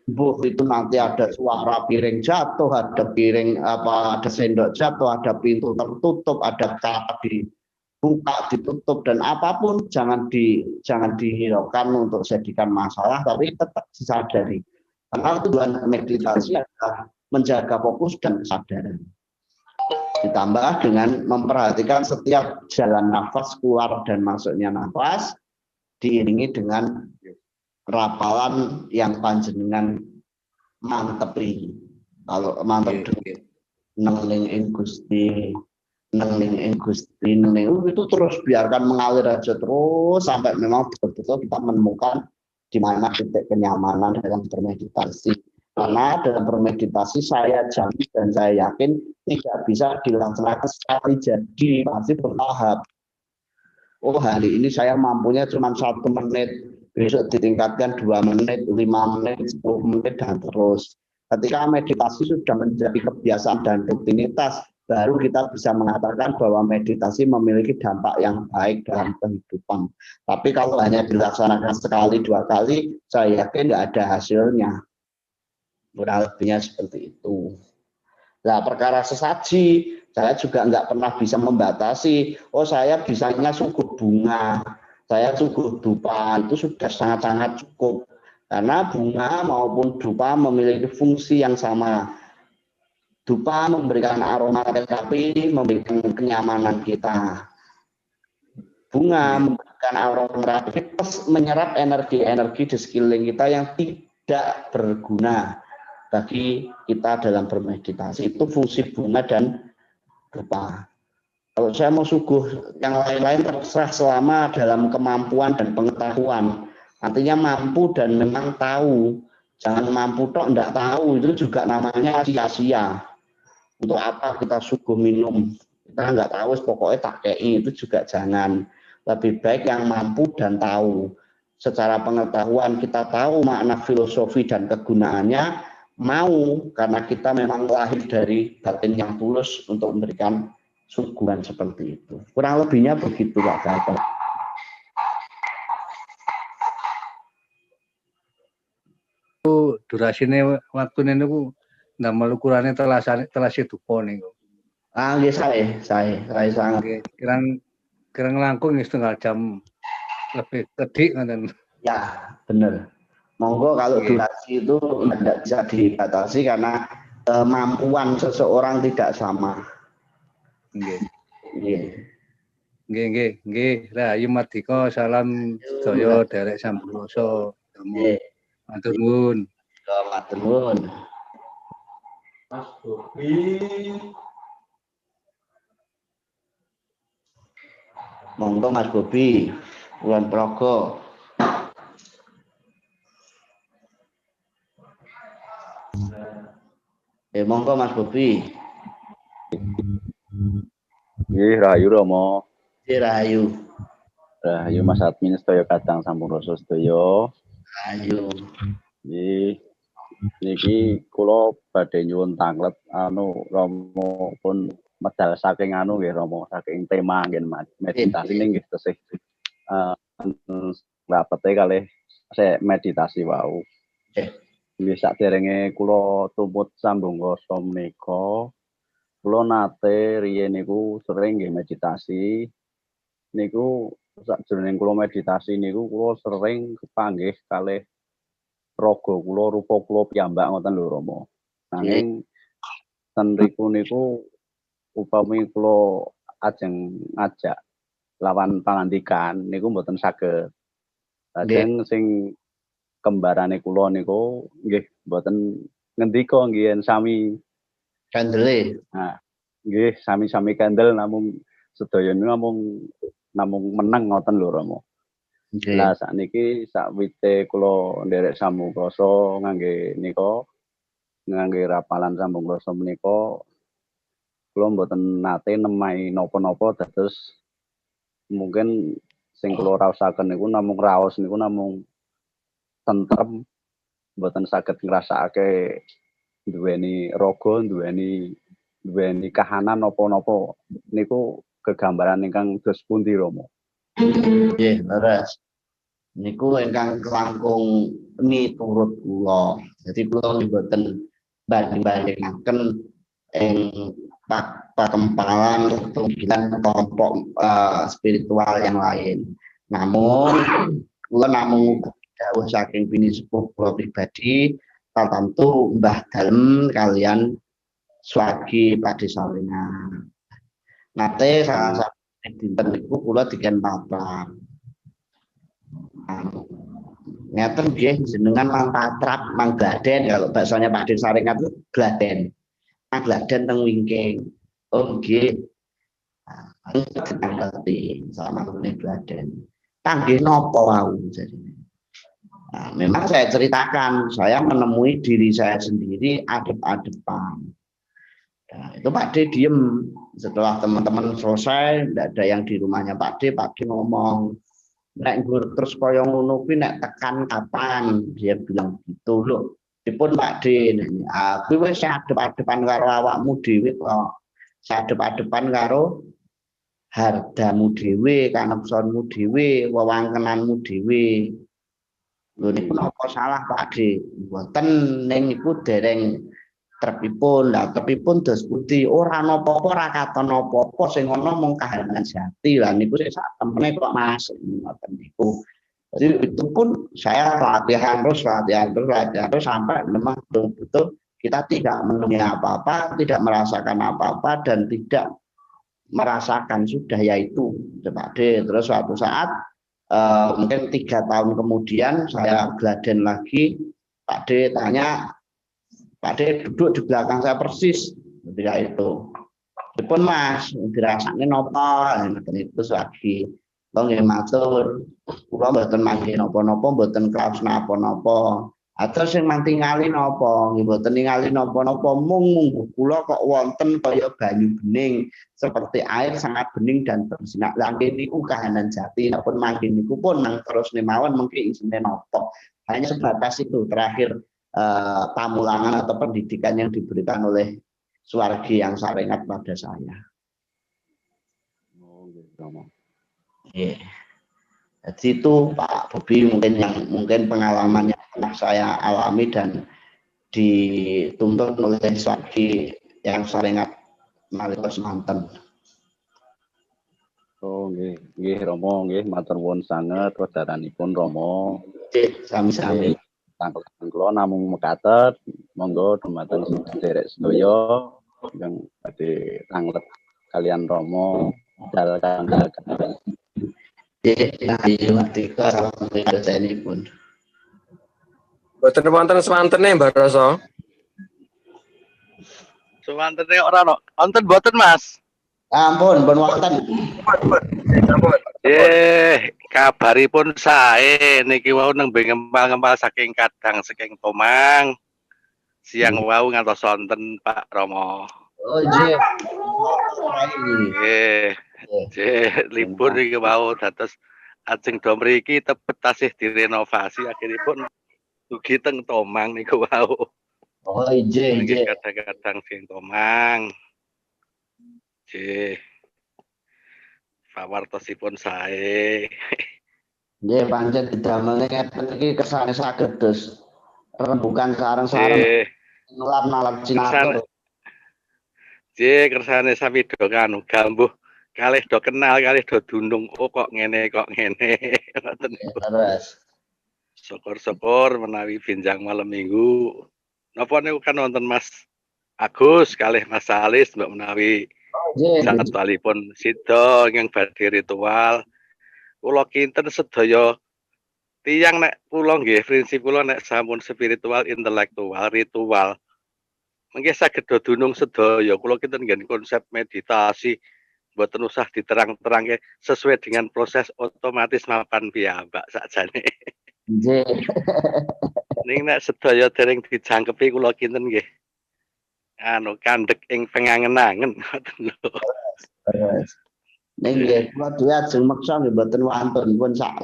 Itu nanti ada suara piring jatuh, ada piring ada sendok jatuh, ada pintu tertutup, ada kaca dibuka, ditutup dan apapun jangan dihiraukan untuk jadikan masalah, tapi tetap disadari. Karena tujuan meditasi adalah menjaga fokus dan kesadaran. Ditambah dengan memperhatikan setiap jalan nafas keluar dan masuknya nafas diiringi dengan rapalan yang panjenengan mantepi. Kalau mantep nengling ing Gusti, nengling ing Gusti, nengling itu terus biarkan mengalir aja terus sampai memang betul-betul kita menemukan di mana titik kenyamanan dalam bermeditasi. Karena dalam bermeditasi saya jamin dan saya yakin tidak bisa dilaksanakan sekali jadi, pasti bertahap. Oh hari ini saya mampunya cuma 1 menit, besok ditingkatkan 2 menit, 5 menit, 10 menit dan terus. Ketika meditasi sudah menjadi kebiasaan dan rutinitas baru kita bisa mengatakan bahwa meditasi memiliki dampak yang baik dalam kehidupan. Tapi kalau hanya dilaksanakan sekali 2 kali, saya yakin nggak ada hasilnya. Kurang lebihnya seperti itu. Nah, perkara sesaji, saya juga nggak pernah bisa membatasi. Oh, saya bisanya suguh bunga, saya suguh dupa, itu sudah sangat-sangat cukup. Karena bunga maupun dupa memiliki fungsi yang sama. Dupa memberikan aroma terapi, memberikan kenyamanan kita. Bunga memberikan aroma terapi plus menyerap energi-energi di sekeliling kita yang tidak berguna bagi kita dalam bermeditasi. Itu fungsi bunga dan dupa. Kalau saya mau suguh yang lain-lain terserah selama dalam kemampuan dan pengetahuan. Artinya mampu dan memang tahu. Jangan mampu tok enggak tahu, itu juga namanya sia-sia. Untuk apa kita suguh minum? Kita nggak tahu, pokoknya tak kei, itu juga jangan. Lebih baik yang mampu dan tahu. Secara pengetahuan kita tahu makna filosofi dan kegunaannya, mau karena kita memang lahir dari batin yang tulus untuk memberikan suguhan seperti itu. Kurang lebihnya begitu Pak Gatot. Durasine waktune niku ndamel ukurane telase dupa niku. Ah nggih saya sangat. Kirang langkung setengah jam lebih kedik ngoten. Ya, benar. Monggo kalau durasi itu tidak bisa dibatasi karena kemampuan seseorang tidak sama. Nggih. Nggih. Rahayu Mardika, salam sedaya derek Sambuloso. Nggih. Matur nuwun. Matur nuwun. Mas Bobi. Monggo Mas Bobi, Kulon Progo. Monggo Mas Bobi. Nggih, rahayu Romo. Rahayu. Rahayu Mas Admin sedaya kadang sampun rasa sedaya. Rahayu. Nggih. Niki kula badhe nyuwun tanglet Romo pun medal saking nggih Romo, saking tema nggih meditasi nggih tesih rapete kalih meditasi wau. Nggih saderenge kula tumput sambung rasa menika, kula nate riyen niku sering nggih meditasi. Niku sakjroning kula meditasi niku kula sering kepanggih kalih raga kula, rupa kula piyambak ngoten lho Romo. Nanging ten riku niku upami kula ajeng ngajak lawan pangandikan niku mboten saged. Lajeng sing kembarane kula niku nggih mboten ngendika nggih sami kandele. Nah, nggih sami-sami kandel namung sedaya namung meneng ngoten lho Romo. Lah sakniki sakwite kula nderek sambung rasa ngangge rapalan sambung rasa menika kula mboten nate nemahi napa-napa dados mungkin sing kula raosaken niku namung raos niku namung tentrem mboten saged ngrasakake duweni raga duweni kahanan napa-napa niku kegambaran ingkang dos pundi Romo. Nggih, leres. Niku ingkang langkung miturut kula. Jadi kula mboten banding-bandingaken ing pakempalan pemikiran kelompok spiritual yang lain. Namun kula namung dawuh saking bini sepuh kula pribadi, tentu Mbah Dalem kalian Swagi Pakde Salingan. Nate salah satu dinten niku kula diken patrap. Ngeten nggih jenengan mang patrap, mang gladen kalau bahasanya Pakde Salingan itu gladen. Mang gladen teng wingking. Oh nggih. Ngerti sama ngene gladen. Tanggih napa wau jadinya. Nah, memang saya ceritakan, saya menemui diri saya sendiri adep-adepan. Nah, itu Pak D diem. Setelah teman-teman selesai, tidak ada yang di rumahnya Pak D ngomong, nek gur terus kaya ngono kuwi nek tekan kapan? Dia bilang gitu loh. Dipun Pak D, aku wis adep-adepan karo awakmu dhewe kok. sadep-adepan karo hardamu dhewe, kanepsonmu dhewe, wewangkenanmu dhewe. Lho niku napa salah Pakde? Mboten ning niku dereng trepipun. Lah trepipun dos putih ora napa-apa, ora katon apa-apa sing ana mung kahanan jati. Lah niku sing sak temene kok Mas ngoten niku. Jadi itu pun saya latihan terus sampai memang betul-betul kita tidak menemui apa-apa, tidak merasakan apa-apa dan tidak merasakan sudah yaitu Pakde. Terus suatu saat mungkin 3 tahun kemudian saya geladen lagi, Pakde tanya, Pakde duduk di belakang saya persis ketika itu. Pun Mas, dirasakne napa? Itu lagi. Kok nggih matur, kula mboten mangke napa-napa, mboten kraos napa-napa. Atau sing mantingali napa? Nggih mboten ningali napa-napa, mung kula kok wonten kaya banyu bening, seperti air sangat bening dan bersinar. Lah niku kahanan jati, pun mangke niku pun nang terus mawon mengki isine napa. Hanya sebatas itu terakhir pamulangan atau pendidikan yang diberikan oleh Suwargi yang sarengat pada saya. Yeah. Jadi itu Pak Bobi mungkin pengalaman yang pernah saya alami dan dituntun oleh Suwargi yang sarengat nalika semanten. Oh nggih Romo nggih matur nuwun sanget wedharanipun Romo. Nggih sami-sami. Tangkelen kula namung mekaten monggo dumateng sederek sedaya ingkang badhe tanglet kalian Romo dal kangge Ayo Mardika salam pun. Boten wonten swantene Mbak Roso. Swantene ora ono. Wonten boten Mas? Ampun, pun wonten. Ampun. Kabaripun sae niki wau nang ngempal-ngempal saking Kadang saking Tomang. Siang wau ngantos wonten Pak Romo. Oh nggih. Libur iki wau dados ajeng do mriki tepet tasih direnovasi akhiripun dugi teng Tomang niku wau. Oh nggih. Kadang-kadang sing Tomang. Nggih. Pawartosipun sae. Nggih pancen didamelne ngeten iki kersane saged dos rembukan sareng-sareng nalap-nalap cinatur. Nggih kersane sami do kanu gambuh kalih do kenal kalih do dunung kok ngene ngoten niku. Terus syukur-syukur menawi benjang malam minggu napa niku kan wonten Mas Agus kalih Mas Salis mbak menawi jadwalipun sida ingkang badhe ritual kula kinten sedaya tiyang nek kula nggih prinsip kula nek sampun spiritual intelektual ritual mengke saged dunung sedaya kula kinten nggen konsep meditasi mboten usah diterang-terangke sesuai dengan proses otomatis mapan piyambak sakjane. Nggih. Ning nek sedaya dereng dijangkepi kula kinten nggih kandhek ing pengangen-angen ngoten lho. Terus ning nggih kula dhewe ajeng meksa nggih mboten wantun pun sak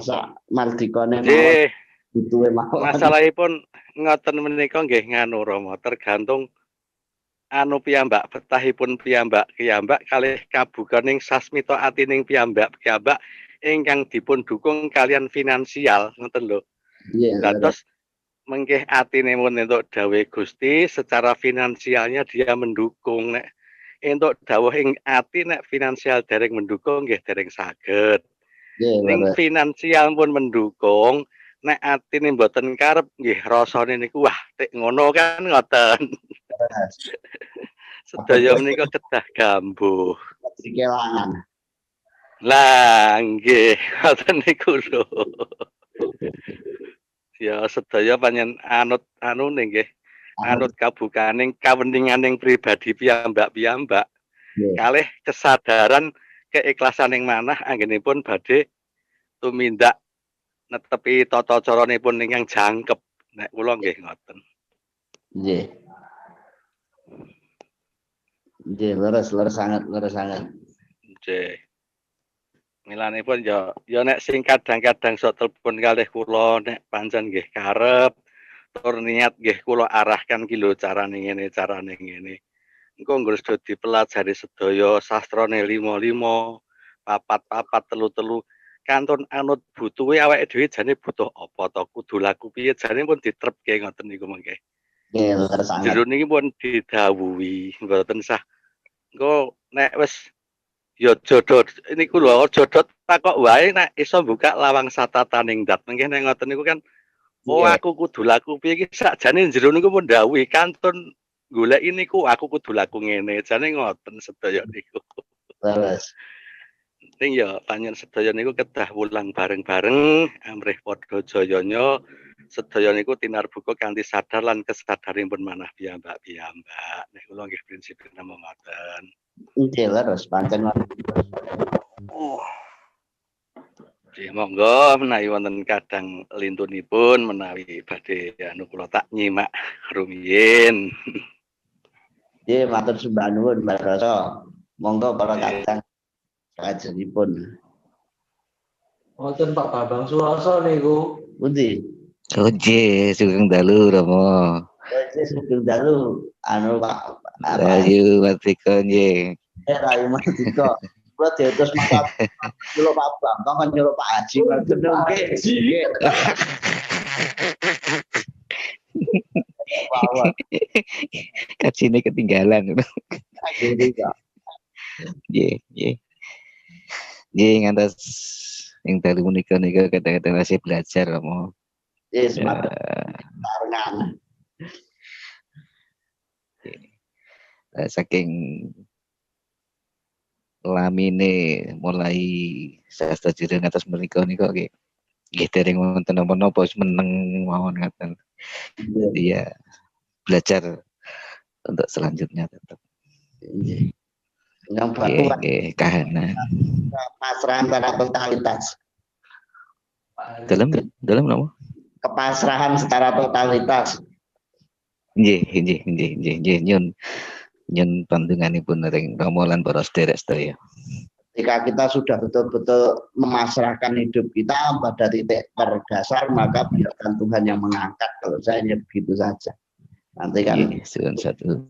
mardikane mawon. Butuhe mawon. Masalahipun ngoten menika nggih nganu Rama tergantung piyambak betahipun piyambak kalih kabuganing sasmita atining piyambak ingkang dipun dukung kalian finansial ngoten lho. Dados mengke atine mun entuk dawuh Gusti secara finansialnya dia mendukung nek entuk dawuh ing ati nek finansial dereng mendukung nggih dereng saged. Ning finansial pun mendukung nek atine mboten karep nggih rasane niku wah tek ngono kan ngoten. Sedaya menika kedah gambuh. Kelangan. Lah nggih ngoten niku lho. Ya sedaya panjen anut nggih. Anut kabukaning kaweninganing pribadi piyambak. Kalih kesadaran keikhlasaning manah anggenipun badhe tumindak netepi tata caranipun ingkang jangkep. Nek kula nggih ngoten. Nggih. Nggih, leres sangat. Nggih. Milanipun ya nek sing kadang-kadang sok telepon kalih kula nek pancen nggih karep tur niat nggih kula arahkan ki lho carane ngene. engko nggo sedaya dipelajari sedaya sastrane 5-5, 4-4, 3-3. Kantun anut butuhe awake dhewe jane butuh apa to, kudu laku piye jane pun ditrepke ngoten niku mengke. Nggih, leres sanget. Jero niki pun didhawuhi mboten sah. Engko nek wis ya jodoh niku lho jodoh takok wae nek iso buka lawang satataning dat. Mengke nek ngoten niku kan oh aku kudu laku piye iki sakjane jero niku pun dawuhi kantun golek niku aku kudu laku ngene. Jane ngoten sedaya niku. Leres. Ning ya panjenengan sedaya niku kedah wulang bareng-bareng amrih padha jayanya sedaya niku tinarbuka kanthi sadar lan kesadaranipun manah piyambak-piyambak. Nek kula nggih prinsipipun ngoten. Nggih leres pancen. Nggih monggo menawi wonten kadang lintunipun menawi badhe anu kula tak nyimak rumiyin. Nggih matur sembah nuwun Mbak Rasa. Monggo para kadang kajenipun. Wonten Pak Bambang Suwarso niku. Pundi? Oke, Sugeng Dalu Romo. Oke, Sugeng Dalu anu Pak Rayu Martiko nggih. Rayu Martiko. Kula diutus masak kula Pak Bambang kan nyuruh Pak Haji ngoten nggih. Kacine ketinggalan. Nggih, nggih. Nggih ngantos ing dalu menika kadang-kadang masih belajar Romo. Yes, barengan. Saking lamine mulai sastra jero ngatos menika nika nggih dereng wonten napa-napa wis meneng mawon ngaten. Iya. Belajar untuk selanjutnya tetap. Nggih. Yang baku kahana. Pasrahan pada totalitas. Dalam napa? Kepasrahan secara totalitas. Nggih, nyun pantunganipun ring Romo lan para sedherek sedaya. Ketika kita sudah betul-betul memasrahkan hidup kita pada titik terdasar, maka biarkan Tuhan yang mengangkat. Kalau saya hanya begitu saja. Nanti kan satu.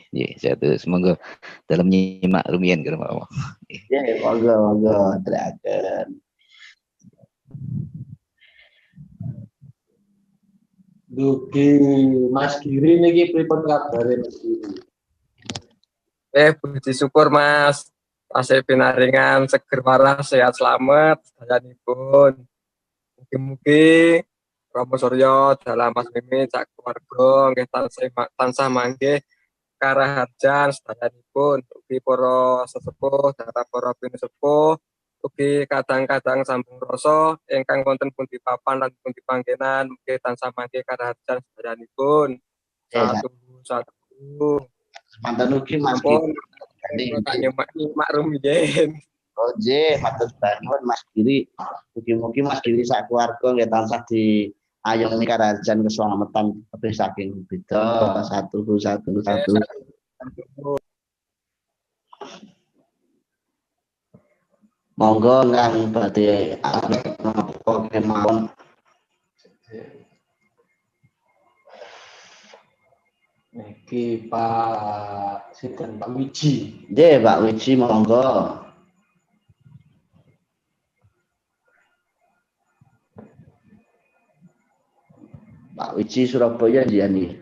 Iya, satu. Semoga dalam nyimak rumiyin ke Romo. Iya, monggo terakhir. Dugi Mas Giri niki pripun kabare Mas Giri? Puji syukur Mas. Tasih pinaringan seger waras sehat selamat dayanipun. Mugi-mugi Romo Suryo dalam Mas Mimin sak keluarga nggih tansah manggih karaharjan sedayanipun ugi para sesepuh dhateng para pinusepuh ugi kadang-kadang sambung rasa ingkang wonten pundi papan lan pundi panggenan mugi tansah manggih karaharjan sedayanipun. Satu. Mantan ugi Mas Giri. Tak nyimak rumiyin. Oh nggih, matur nuwun Mas Giri. Mugi-mugi Mas Giri sak keluarga nggih tansah diayomi karaharjan keselamatan lebih saking beda satu. Monggo kang badhe napa kemawon. Niki Pak Sinten Pak Wiji. Nggih, Pak Wiji monggo. Pak Wiji Surabaya nggih.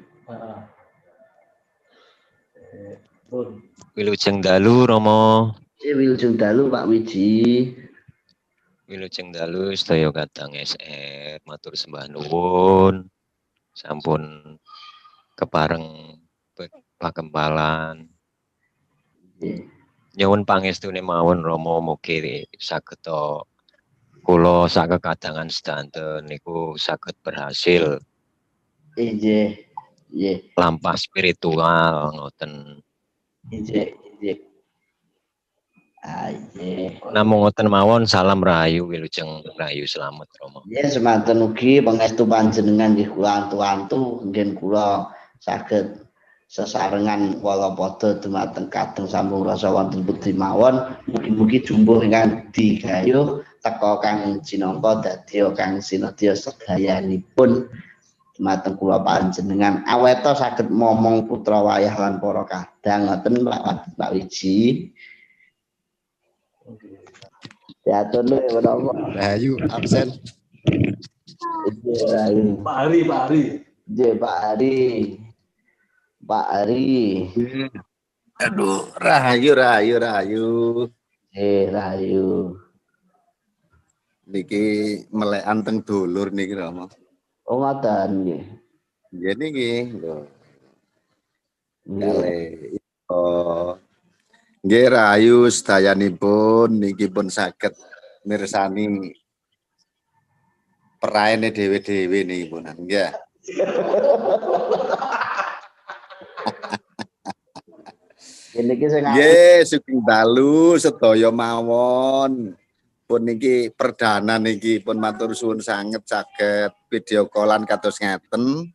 Wilujeng dalu Romo. Wilujeng dalu Pak Wiji. Wilujeng dalu sedaya kadang SR matur sembah nuwun. Sampun kepareng pakempalan. Nyuwun pangestune mawon Romo mugi saged kula sak kekadangan sedanten niku saged berhasil. Nggih. Lampah spiritual ngoten. Nggih. Namung ngoten mawon salam rahayu wilujeng rahayu selamat Romo. Nggih semanten ugi pangestu panjenengan nggih kula antu-antu nggih kula saged sesarengan wala padha dumateng kadang sambung rasa wonten bukti mawon mugi-mugi jumbuh ingkang digayuh teka kang cinangka dadi kang sinadya sedayanipun dumateng kula panjenengan aweta saged momong putra wayah lan para kadang ngoten Pak Wiji. Diatur lho menapa. Rahayu absen. Rahayu. Pak Ari. Nggih Pak Ari. Pak Ari. Aduh, rahayu. Rahayu. Niki melekan teng dulur niki Rama. Oh ngoten nggih. Nggih niki lho. Nggih rahayu sedayanipun niki pun saged mirsani peraene dhewe-dhewe niki pun nggih. Nggih, sugeng dalu sedaya mawon. Pun niki perdana niki pun matur suwun sanget saged video callan kados ngeten.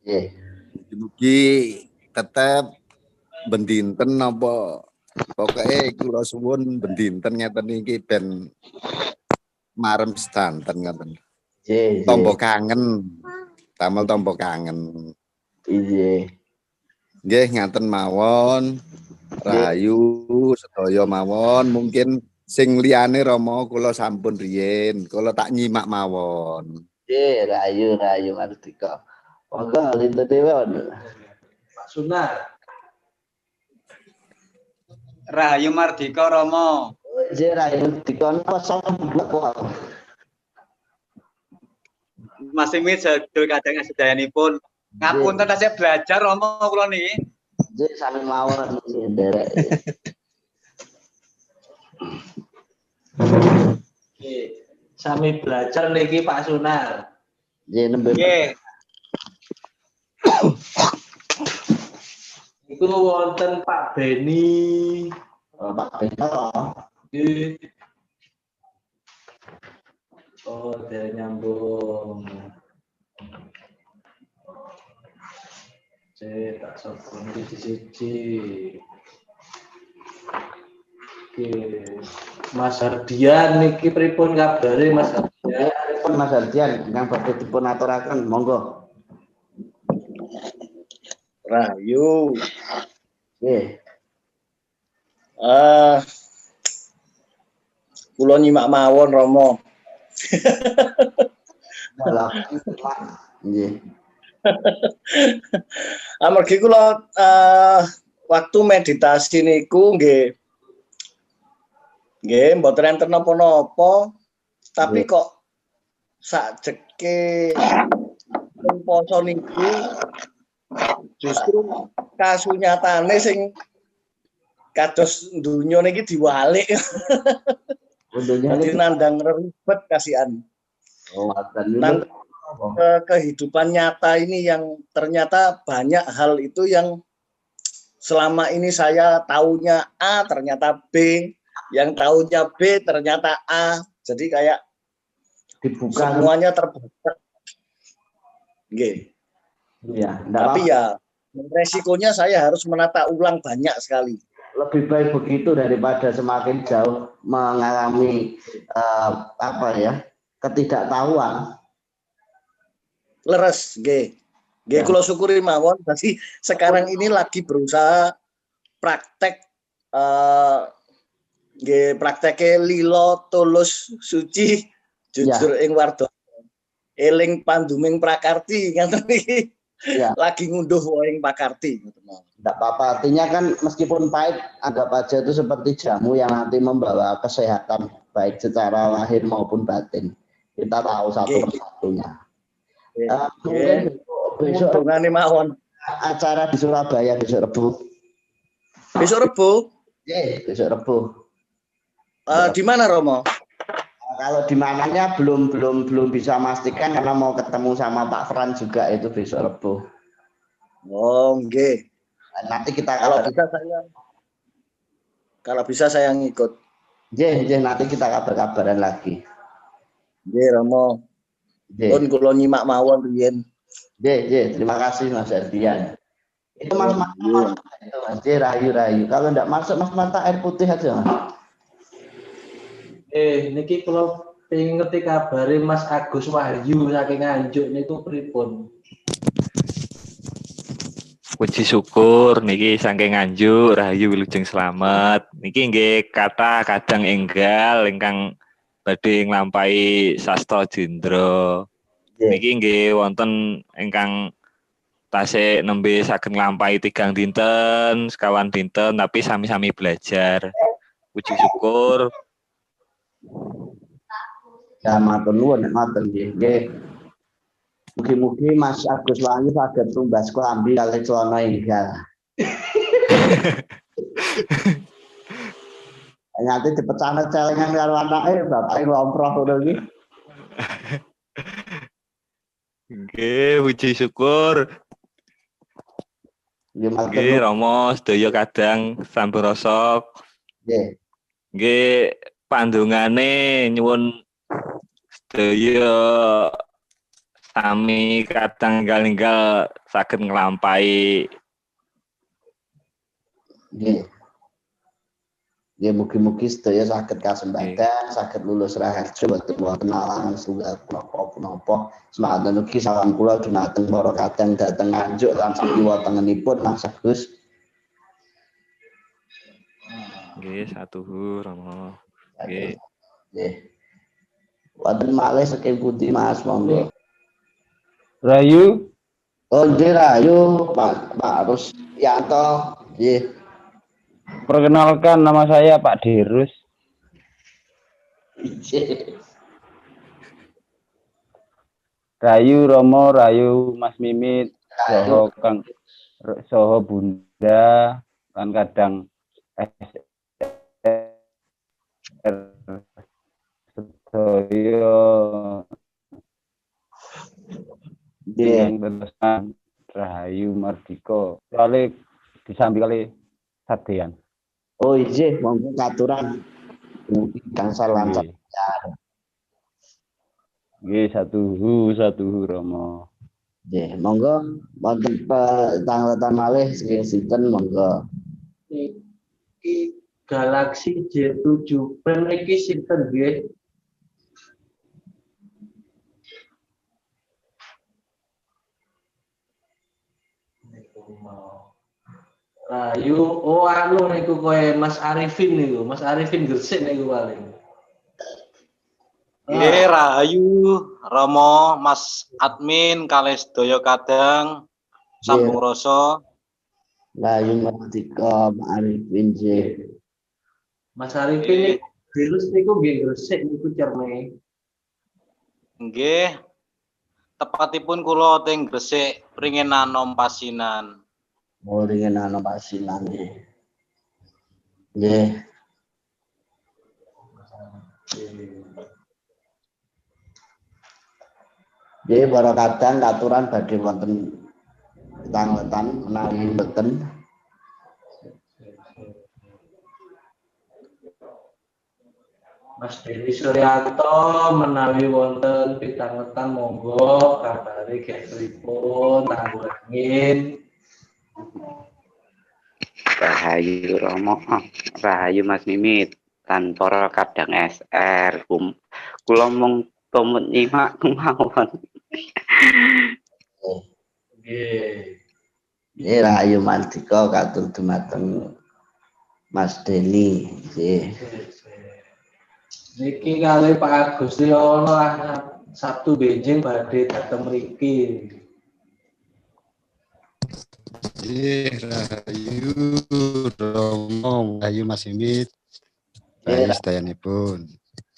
Nggih. Mugi tetep bendinten napa pokoke kula suwun bendinten ngeten iki ben marem sedanten ngoten. Nggih. Tombo kangen. Damel tombo kangen. Nggih. Nggih ngaten mawon. Rahayu sedaya mawon mungkin sing liyane Rama kula sampun riyen, kula tak nyimak mawon. Nggih, rahayu Mardika. Monggo lintu dhewe. Pak Sunar. Rahayu Mardika Rama. Nggih, rahayu Mardika napa kok. Mas Mimi sedul kadang sedayanipun. Ngapunten tasih belajar Rama kula niki. Nggih, sami mawon nderek. Sami belajar niki Pak Sunar. Nggih, nembe. Nggih. Iku wonten Pak Beni. Pak Beni. Nggih. Oh, dia nyambung. Tak sambung di siji. Oke. Mas Hardian niki pripun kabare Mas Hardian? Pripun Mas Hardian ingkang badhe dipun aturaken monggo. Rahayu. Nggih. Kula nyimak mawon Rama. Nggih. Amargi kula waktu meditasi niku nggih mboten enten napa-napa tapi kok sakjeke poso niku justru kasunyatane sing kados donya niki diwalik. Dadi nandang ribet kasihan. Oh, kehidupan nyata ini yang ternyata banyak hal itu yang selama ini saya taunya A ternyata B, yang taunya B ternyata A, jadi kayak dibuka semuanya terbuka. Nggih. Iya, tapi ya resikonya saya harus menata ulang banyak sekali. Lebih baik begitu daripada semakin jauh mengalami ketidaktahuan. Leres, nggih. Nggih kula syukuri mawon. Jadi sekarang ini lagi berusaha praktek nggih prakteke lilo tulus suci jujur ing warga. Eling panduming prakarti ngoten iki. Lagi ngunduh ing pakarti. Tidak apa-apa, artinya kan meskipun pahit, anggap aja itu seperti jamu yang nanti membawa kesehatan baik secara lahir maupun batin. Kita tahu satu persatunya. Mungkin besok acara di Surabaya besok Rebu. Besok Rebu? Besok Rebu. Di mana Romo? Kalau di mananya belum bisa memastikan karena mau ketemu sama Pak Fran juga itu besok Rebu. Oh, nggih. Nanti kita kalau bisa saya ngikut. Nggih, nanti kita kabar-kabaran lagi. Nggih, Romo. Pun kula nyimak mawon riyen. Nggih, terima kasih Mas Ardian. Itu Mas itu Mas rayu-rayu. Kalau enggak masuk Mas Manta air putih aja, Mas. Niki kula pengin ngerti kabare Mas Agus Wahyu saking Nganjuk niku pripun? puji syukur niki saking Nganjuk Rahayu Wilujeng Slamet. Niki nggih kata kadang enggal ingkang badhe nglampahi sastra Jendra. Niki nggih wonten ingkang tasih nembe saged nglampahi 3 dinten, sekawan dinten tapi sami-sami belajar. Puji syukur. Ya matur nuwun ngoten nggih. Mugi-mugi Mas Agus Wangi saged tumbas klambi kali celana enggal. Nanti dipecahne celengan karo anake bapake ngomproh ngono iki. Nggih, puji syukur. Nggih, Rama sedaya kadang sambrasa. Nggih. Nggih, pandungane nyuwun sedaya sami kadang enggal-enggal saged nglampahi. Nggih. Nggih mugi-mugi sedaya saged kasempatan, saged lulus raharja boten wonten alangan setunggal punapa. Semanten ugi salam kula dhumateng para kadang dhateng Nganjuk lan sakiwa tengenipun Mas Agus. Nggih, satuhur Rama. Nggih. Nggih. Wonten malih saking pundi Mas monggo. Rahayu. Oh, nggih Rahayu, Pak Rusyanto. Nggih. Perkenalkan nama saya Pak Dirus. Rahayu Romo, Rahayu Mas Mimit, Soho Kang Soho Bunda, kan kadang sedaya yang terusan Rahayu Mardika kali disambi kali sadean. Oh iya, monggo katuran gangsal lancar. Nggih, satuhu Rama. Nggih, monggo wonten tangletan malih saking sinten monggo. Iki Galaxy J7 Prime iki sinten nggih? Rahayu, oh anu niku kowe Mas Arifin niku, Mas Arifin Gresik niku paling. Nggih, Rahayu, Romo, Mas Admin, kalih sedaya kadang sambung rasa. Rahayu Mardika, Pak Arifin nggih. Mas Arifin virus niku nggih Gresik niku cerme. Nggih. Tepatipun kula teng Gresik pringin anom pasinan. Oh, ringen ana pasinan nggih. Nggih. Nggih, para kadang katuran badhe wonten tangletan menawi mboten. Mas Deni Suryanto menawi wonten pitangletan monggo kabari gesripun tangguh angin. Rahayu Romo, Rahayu Mas Mimit, lan para kadang SR, kula mung tumut nyimak kemawon. Nggih. Nggih, Rahayu Mardika katur dumateng Mas Deni, nggih. Niki kali Pak Agus Riono Sabtu benjing badhe dateng mriki. Rahayu Romo, Rahayu Mas Mimit, Rahayu sedayanipun.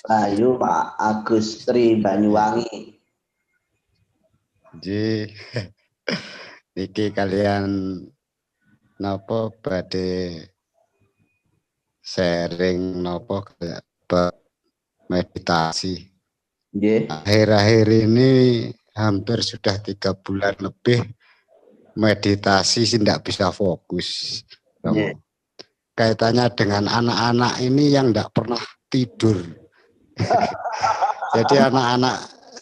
Rahayu Pak Agus Tri Banyuwangi. Nggih. Niki kalian napa badhe sharing napa meditasi. Nggih. Akhir-akhir ini hampir sudah 3 bulan lebih meditasi tidak bisa fokus. Kaitannya dengan anak-anak ini yang tidak pernah tidur. Jadi anak-anak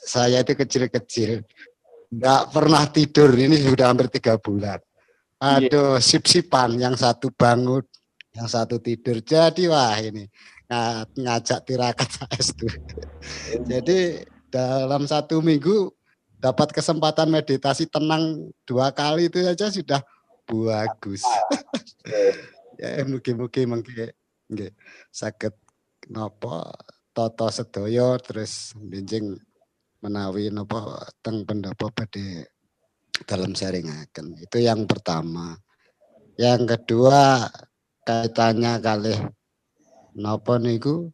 saya itu kecil-kecil tidak pernah tidur. Ini sudah hampir 3 bulan. Aduh, sip-sipan, yang satu bangun, yang satu tidur. Jadi wah ini ngajak tirakat saestu. Jadi dalam 1 minggu dapat kesempatan meditasi tenang 2 kali itu saja sudah bagus. Ya mugi-mugi mengki nggih saged napa tata sedaya terus benjing menawi napa teng pendapat badhe dalam sharingaken. Itu yang pertama. Yang kedua kaitannya kalih napa niku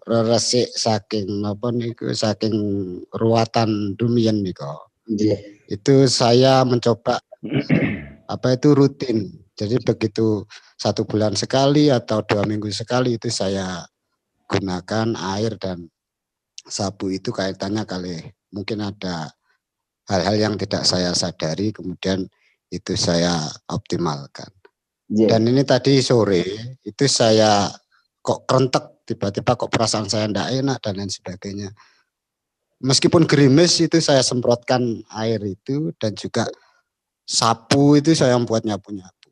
resik saking napa niku saking ruwatan dumiyen nika. Itu saya mencoba apa itu rutin. Jadi begitu 1 bulan sekali atau 2 minggu sekali itu saya gunakan air dan sabu itu kaitannya kali mungkin ada hal-hal yang tidak saya sadari kemudian itu saya optimalkan. Dan ini tadi sore itu saya kok kerentek tiba-tiba kok perasaan saya tidak enak dan lain sebagainya. Meskipun gerimis itu saya semprotkan air itu dan juga sapu itu saya buat nyapu-nyapu.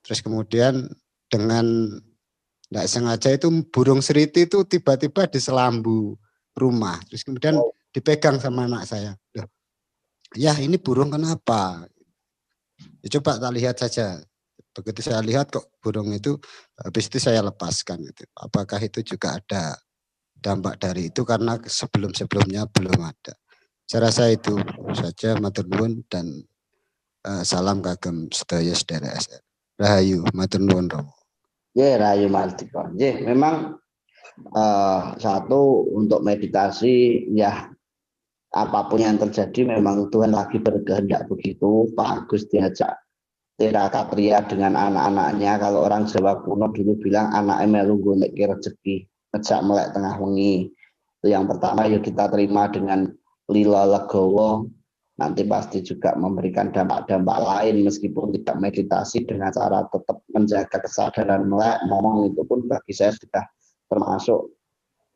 Terus kemudian dengan tidak sengaja itu burung seriti itu tiba-tiba di selambu rumah. Terus kemudian dipegang sama anak saya. Loh, ya ini burung kenapa? Ya, coba tak lihat saja. Begitu saya lihat kok burung itu, habis itu saya lepaskan. Gitu. Apakah itu juga ada dampak dari itu karena sebelum-sebelumnya belum ada. Saya rasa itu saja matur nuwun dan salam kagem sedaya sedherek SR. Rahayu matur nuwun Romo. Ya Rahayu Mardika. Ya memang satu untuk meditasi ya apapun yang terjadi memang Tuhan lagi berkehendak begitu. Pak Agus diajak tira-katria dengan anak-anaknya. Kalau orang Jawa kuno dulu bilang anaknya melu golek rezeki, ngejak melek tengah wengi. Itu yang pertama yuk kita terima dengan lila legowo. Nanti pasti juga memberikan dampak-dampak lain meskipun tidak meditasi dengan cara tetap menjaga kesadaran melek. Ngomong itu pun bagi saya sudah termasuk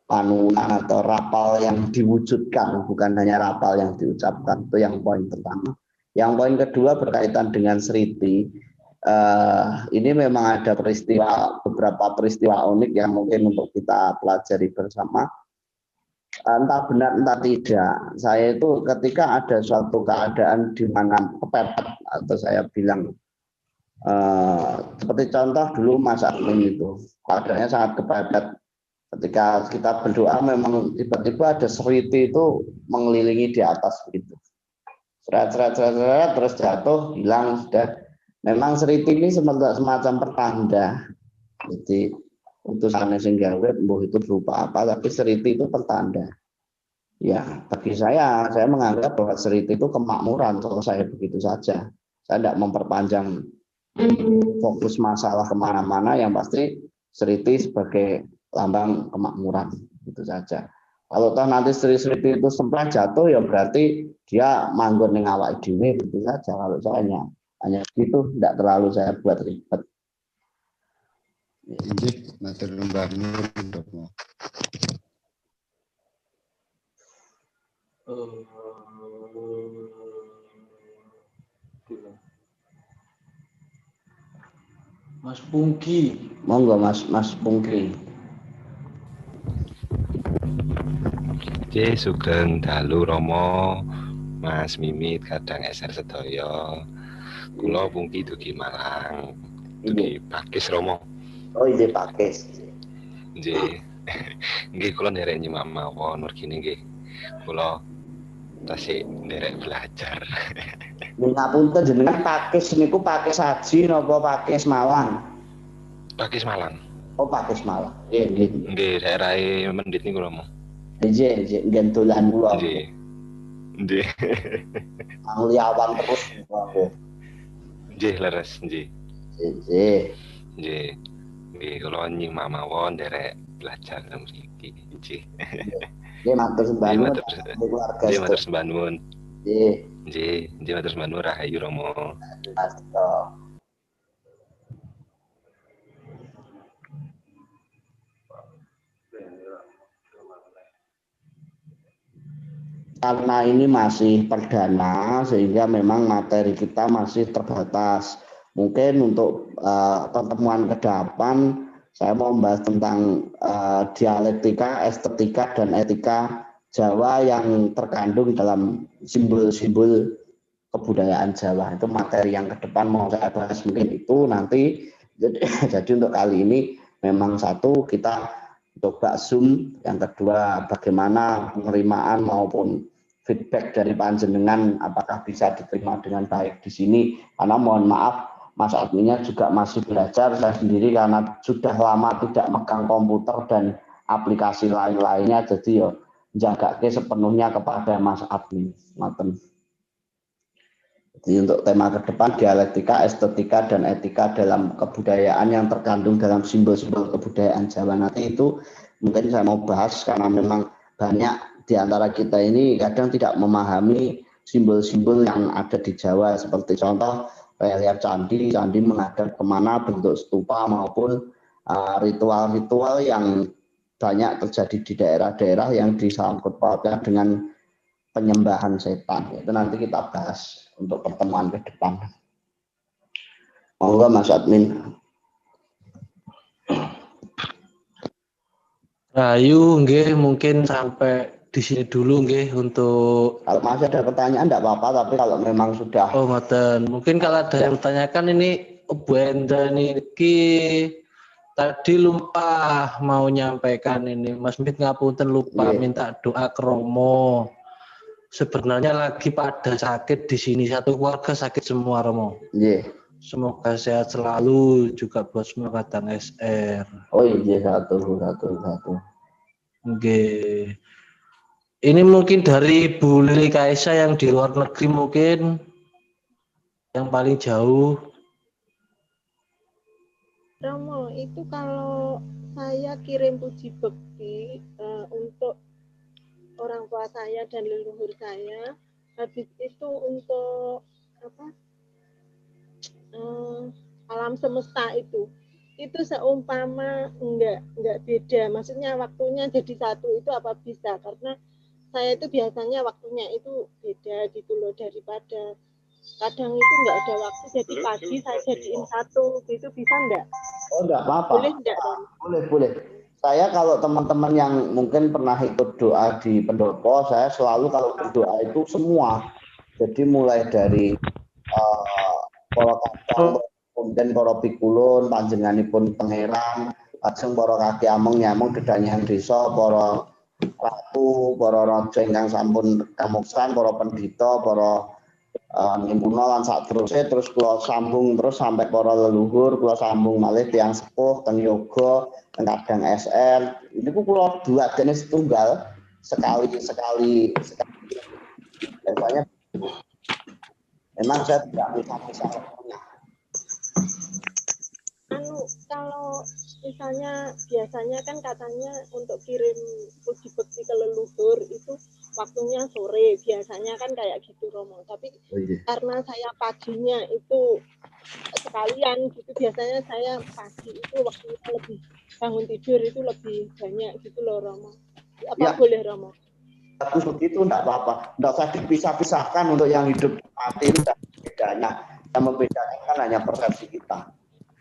panunan atau rapal yang diwujudkan, bukan hanya rapal yang diucapkan. Itu yang poin pertama. Yang poin kedua berkaitan dengan Sriti. Ini memang ada beberapa peristiwa unik yang mungkin untuk kita pelajari bersama. Entah benar entah tidak. Saya itu ketika ada suatu keadaan di mana kepepet atau saya bilang seperti contoh dulu Mas Amin itu keadaannya sangat kepepet. Ketika kita berdoa memang tiba-tiba ada Sriti itu mengelilingi di atas begitu. Seret, terus jatuh, hilang sudah. Memang Sriti ini semacam pertanda. Jadi utusannya sing gawe mbuh itu berupa apa, tapi Sriti itu pertanda. Ya, bagi saya menganggap bahwa Sriti itu kemakmuran, selesai begitu saja. Saya tidak memperpanjang fokus masalah kemana-mana, yang pasti Sriti sebagai lambang kemakmuran, itu saja. Kalau toh nanti Sriti itu sempat jatuh, ya berarti dia manggon ning awake dhewe, itu saja. Kalau saya hanya gitu, tidak terlalu saya buat ribet. Injih, matur Mbah Nur. Mas Pungki. Monggo Mas Pungki. Sugeng dalu Romo, Mas Mimit kadang SR sedaya. Kula Pungki dugi Malang. Dugi Pakis Romo. Oh iya Pakis. Nggih. Nggih kula nderek nyimak mawon mergine nggih. Kula tasih nderek belajar. Ngapunten jenengan Pakis niku Pakis Haji napa Pakis Malang? Pakis Malang. Oh Pakis Malang. Nggih. Nggih daerah Mendit niku Romo. Nggih, nggih dolan kula. Nggih. Angliawan terus nggih. Nggih leres nggih. Nggih. Nggih. Nggih kula nyimak mawon nderek belajar mriki. Nggih. Nggih matur sembah nuwun. Nggih matur sembah nuwun. Nggih. Nggih matur sembah nuwun Rahayu Romo. Karena ini masih perdana sehingga memang materi kita masih terbatas. Mungkin untuk pertemuan ke-8 saya mau membahas tentang dialektika, estetika, dan etika Jawa yang terkandung dalam simbol-simbol kebudayaan Jawa. Itu materi yang ke depan mau saya bahas mungkin itu nanti. Jadi untuk kali ini memang satu kita coba Zoom, yang kedua bagaimana penerimaan maupun feedback dari panjenengan apakah bisa diterima dengan baik di sini, karena mohon maaf Mas adminnya juga masih belajar, saya sendiri karena sudah lama tidak megang komputer dan aplikasi lain-lainnya, jadi ya jagake sepenuhnya kepada Mas admin. Jadi untuk tema ke depan dialektika, estetika, dan etika dalam kebudayaan yang terkandung dalam simbol-simbol kebudayaan Jawa. Nanti itu mungkin saya mau bahas karena memang banyak di antara kita ini kadang tidak memahami simbol-simbol yang ada di Jawa. Seperti contoh relief candi menghadap kemana, bentuk stupa maupun ritual-ritual yang banyak terjadi di daerah-daerah yang disangkut pautkan dengan penyembahan setan. Itu nanti kita bahas untuk pertemuan ke depan. Monggo Mas admin. Rayu nggih mungkin sampai di sini dulu nggih untuk kalau masih ada pertanyaan enggak apa-apa, tapi kalau memang sudah mungkin kalau ada yang bertanyakan ini Bu Endra niki tadi lupa mau nyampaikan ini Mas Mit ngapunten lupa minta doa ke Romo. Sebenarnya lagi pada sakit di sini, satu keluarga sakit semua Romo. Semoga sehat selalu juga buat semua kadang SR. Oh iya satu. Oke. Ini mungkin dari Bu Lili Kaisa yang di luar negeri mungkin yang paling jauh. Romo, itu kalau saya kirim puji bekti untuk orang tua saya dan leluhur saya, habis itu untuk alam semesta itu seumpama enggak beda, maksudnya waktunya jadi satu itu apa bisa, karena saya itu biasanya waktunya itu beda gitu loh, daripada kadang itu enggak ada waktu jadi pagi saya jadiin satu gitu, bisa enggak? Oh enggak apa-apa. Boleh enggak, Rom? Boleh. Saya kalau teman-teman yang mungkin pernah ikut doa di pendopo, saya selalu kalau berdoa itu semua. Jadi mulai dari para kadang, kemudian para pikulun, panjenenganipun pangeran, lajeng para kaki among nyamung gedanyang desa, para ratu, para raja ingkang sampun kamuksan, para pendhita, para nimpuna lan saterusé, terus kula sambung terus sampai para leluhur, kula sambung malih tiyang sepuh teng yoga, teng kadang SR. Niku kula duadene setunggal sekali. Biasanya memang saya tidak bisa waktunya. Kalau misalnya biasanya kan katanya untuk kirim puji bekti ke leluhur itu waktunya sore, biasanya kan kayak gitu Romo, tapi karena saya paginya itu sekalian gitu, biasanya saya pagi itu waktunya lebih bangun tidur itu lebih banyak gitu loh Romo. Apa boleh Romo? Bagus begitu, enggak apa-apa, enggak usah dipisah-pisahkan. Untuk yang hidup mati itu bedanya, yang membedakan kan hanya persepsi kita.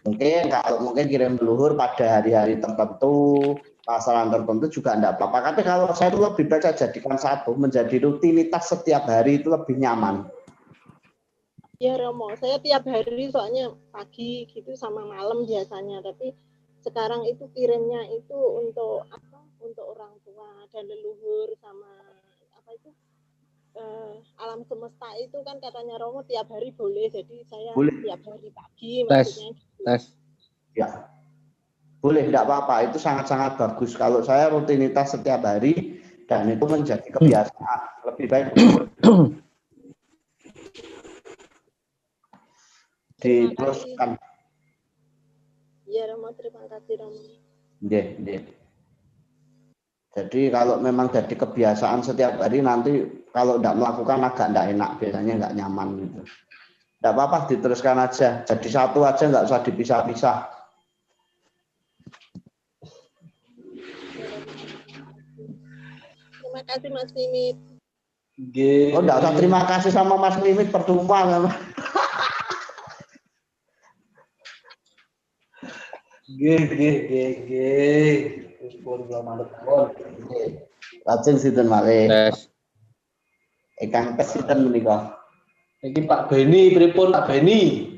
Mungkin kirim leluhur pada hari-hari tertentu, pasaran tertentu juga enggak apa-apa. Tapi kalau saya itu lebih baik saya jadikan satu, menjadi rutinitas setiap hari itu lebih nyaman. Ya Romo, saya tiap hari soalnya pagi gitu sama malam biasanya, tapi sekarang itu kirimnya itu untuk untuk orang tua dan leluhur sama alam semesta itu kan katanya Romo tiap hari boleh, jadi saya tiap hari pagi maksudnya. Tes. Ya. Boleh, enggak apa-apa, itu sangat-sangat bagus. Kalau saya rutinitas setiap hari dan itu menjadi kebiasaan, lebih baik diteruskan. Iya Romo, terima kasih Romo. Nggih. Jadi kalau memang jadi kebiasaan setiap hari, nanti kalau tidak melakukan agak tidak enak, biasanya nggak nyaman gitu. Tidak apa-apa, diteruskan aja. Jadi satu aja, nggak usah dipisah-pisah. Terima kasih Mas Mimit. Oh, nggak usah terima kasih sama Mas Mimit, percuma. Lajeng sinten malih? Ingkang pes sinten menika? Iki Pak Beni, pripun Pak Beni?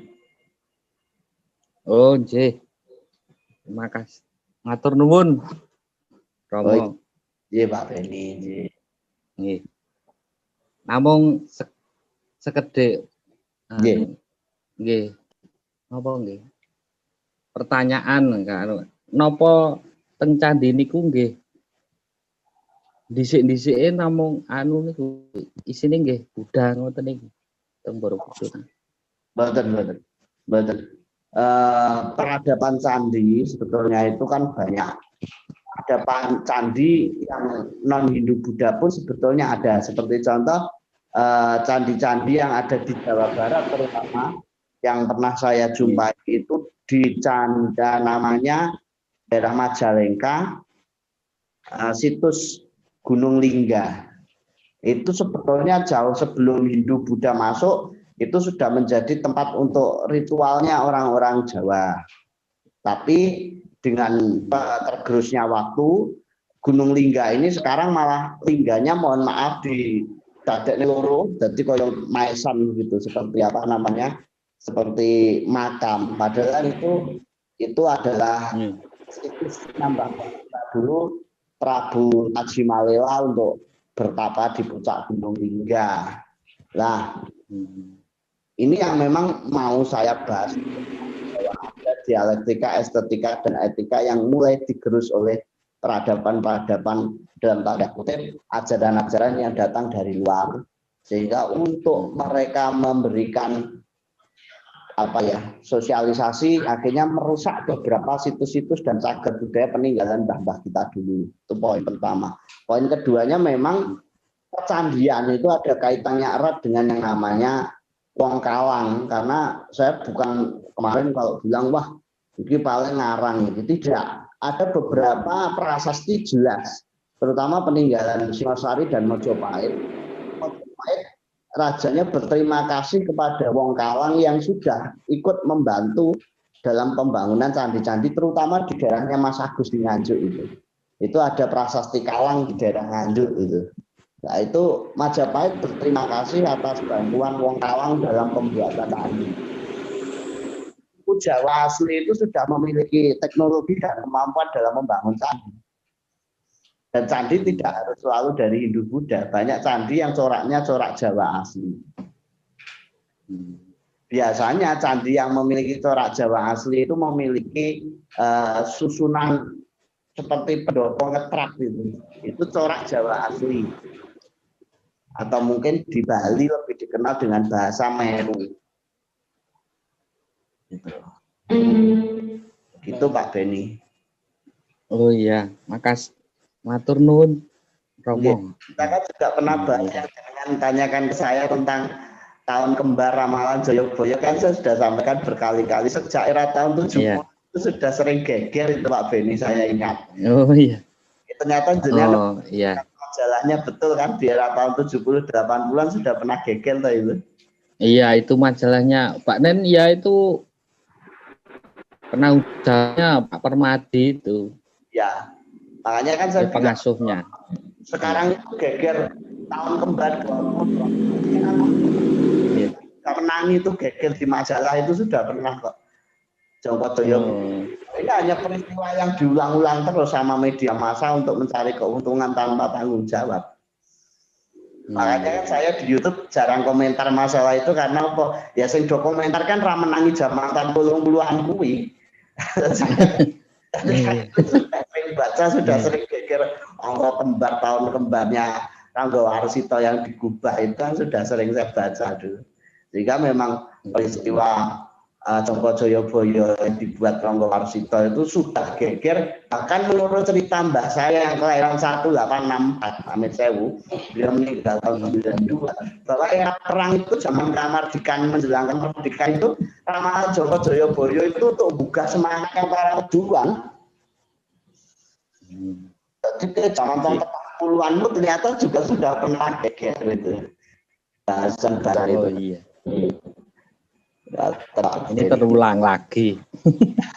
Oh, nggih. Terima kasih. Matur nuwun. Romo. Iya Pak Beni, nggih. Namung sekedhik nggih. Napa nggih? Pertanyaan karo napa teng candi niku nggih dhisik-dhisike namung anu niku isine nggih Buddha ngoten niku teng Borobudur. Mboten. Peradaban candi sebetulnya itu kan banyak. Ada candi yang non Hindu Buddha pun sebetulnya ada. Seperti contoh candi-candi yang ada di Jawa Barat terutama yang pernah saya jumpai itu di Canda namanya daerah Majalengka, situs Gunung Lingga. Itu sebetulnya jauh sebelum Hindu Buddha masuk, itu sudah menjadi tempat untuk ritualnya orang-orang Jawa. Tapi dengan tergerusnya waktu, Gunung Lingga ini sekarang malah lingganya mohon maaf di dadekne loro, jadi koyo maesan gitu, seperti apa namanya? Seperti makam. Padahal itu adalah situs nambah dulu Prabu Tajimalela untuk bertapa di puncak Gunung Lingga. Nah, ini yang memang mau saya bahas. Ada dialektika, estetika, dan etika yang mulai digerus oleh peradaban-peradaban dalam tanda kutip ajaran-ajaran yang datang dari luar, sehingga untuk mereka memberikan sosialisasi akhirnya merusak beberapa situs-situs dan cagar budaya peninggalan mbah-mbah kita dulu. Itu poin pertama. Poin keduanya memang pecandian itu ada kaitannya erat dengan yang namanya wong kalang, karena saya bukan kemarin kalau bilang wah ini paling ngarang itu tidak. Ada beberapa prasasti jelas, terutama peninggalan Singosari dan Mojopahit. Rajanya berterima kasih kepada wong kalang yang sudah ikut membantu dalam pembangunan candi-candi, terutama di daerahnya Mas Agus di Nganjuk itu. Itu ada prasasti kalang di daerah Nganjuk itu. Nah itu Majapahit berterima kasih atas bantuan wong kalang dalam pembuatan candi. Jawa asli itu sudah memiliki teknologi dan kemampuan dalam membangun candi. Dan candi tidak harus selalu dari Hindu Buddha. Banyak candi yang coraknya corak Jawa asli. Biasanya candi yang memiliki corak Jawa asli itu memiliki susunan seperti pendopo ngetrak gitu. Itu corak Jawa asli. Atau mungkin di Bali lebih dikenal dengan bahasa Meru. Gitu Pak Beni. Oh iya, makasih. Matur nuwun Romo. Kita kan juga pernah banyak tanyakan ke saya tentang tahun kembar ramalan Joyoboyo, kan saya sudah sampaikan berkali-kali sejak era tahun 70 itu sudah sering geger itu Pak Beni, saya ingat. Oh iya. Ternyata jenengan majalahnya betul kan di era tahun 70 80-an sudah pernah geger tuh itu. Iya, itu majalahnya Pak Nen ya itu pernah ujarnya Pak Permadi itu. Ya. Makanya kan saya pengasuhnya. Sekarang itu geger tahun kembar 2020. Menang itu geger di majalah itu sudah pernah kok. Jongko Doyo. Ini hanya peristiwa yang diulang-ulang terus sama media massa untuk mencari keuntungan tanpa tanggung jawab. Makanya kan saya di YouTube jarang komentar masalah itu karena apa? Ya sing do komentar kan ra menangi jaman tahun 80-an kuwi. Sering baca sudah sering geger angka kembar tahun kembarnya Rangga Warsito yang digubah itu kan sudah sering saya baca dulu. Sehingga memang peristiwa Jongko Joyoboyo yang dibuat Rangga Warsito itu sudah geger. Bahkan menurut cerita mbah saya yang kelahiran 1864 Amit Sewu, beliau meninggal tahun 92, bahwa era perang itu zaman kemerdekaan menjelang kemerdekaan itu ramalan Jongko Joyoboyo itu untuk buka semangatnya para pejuang. Jadi zaman tahun 40-an itu ternyata juga sudah pernah geger itu. Bahasan bahasa itu. Iya. Ini terulang lagi.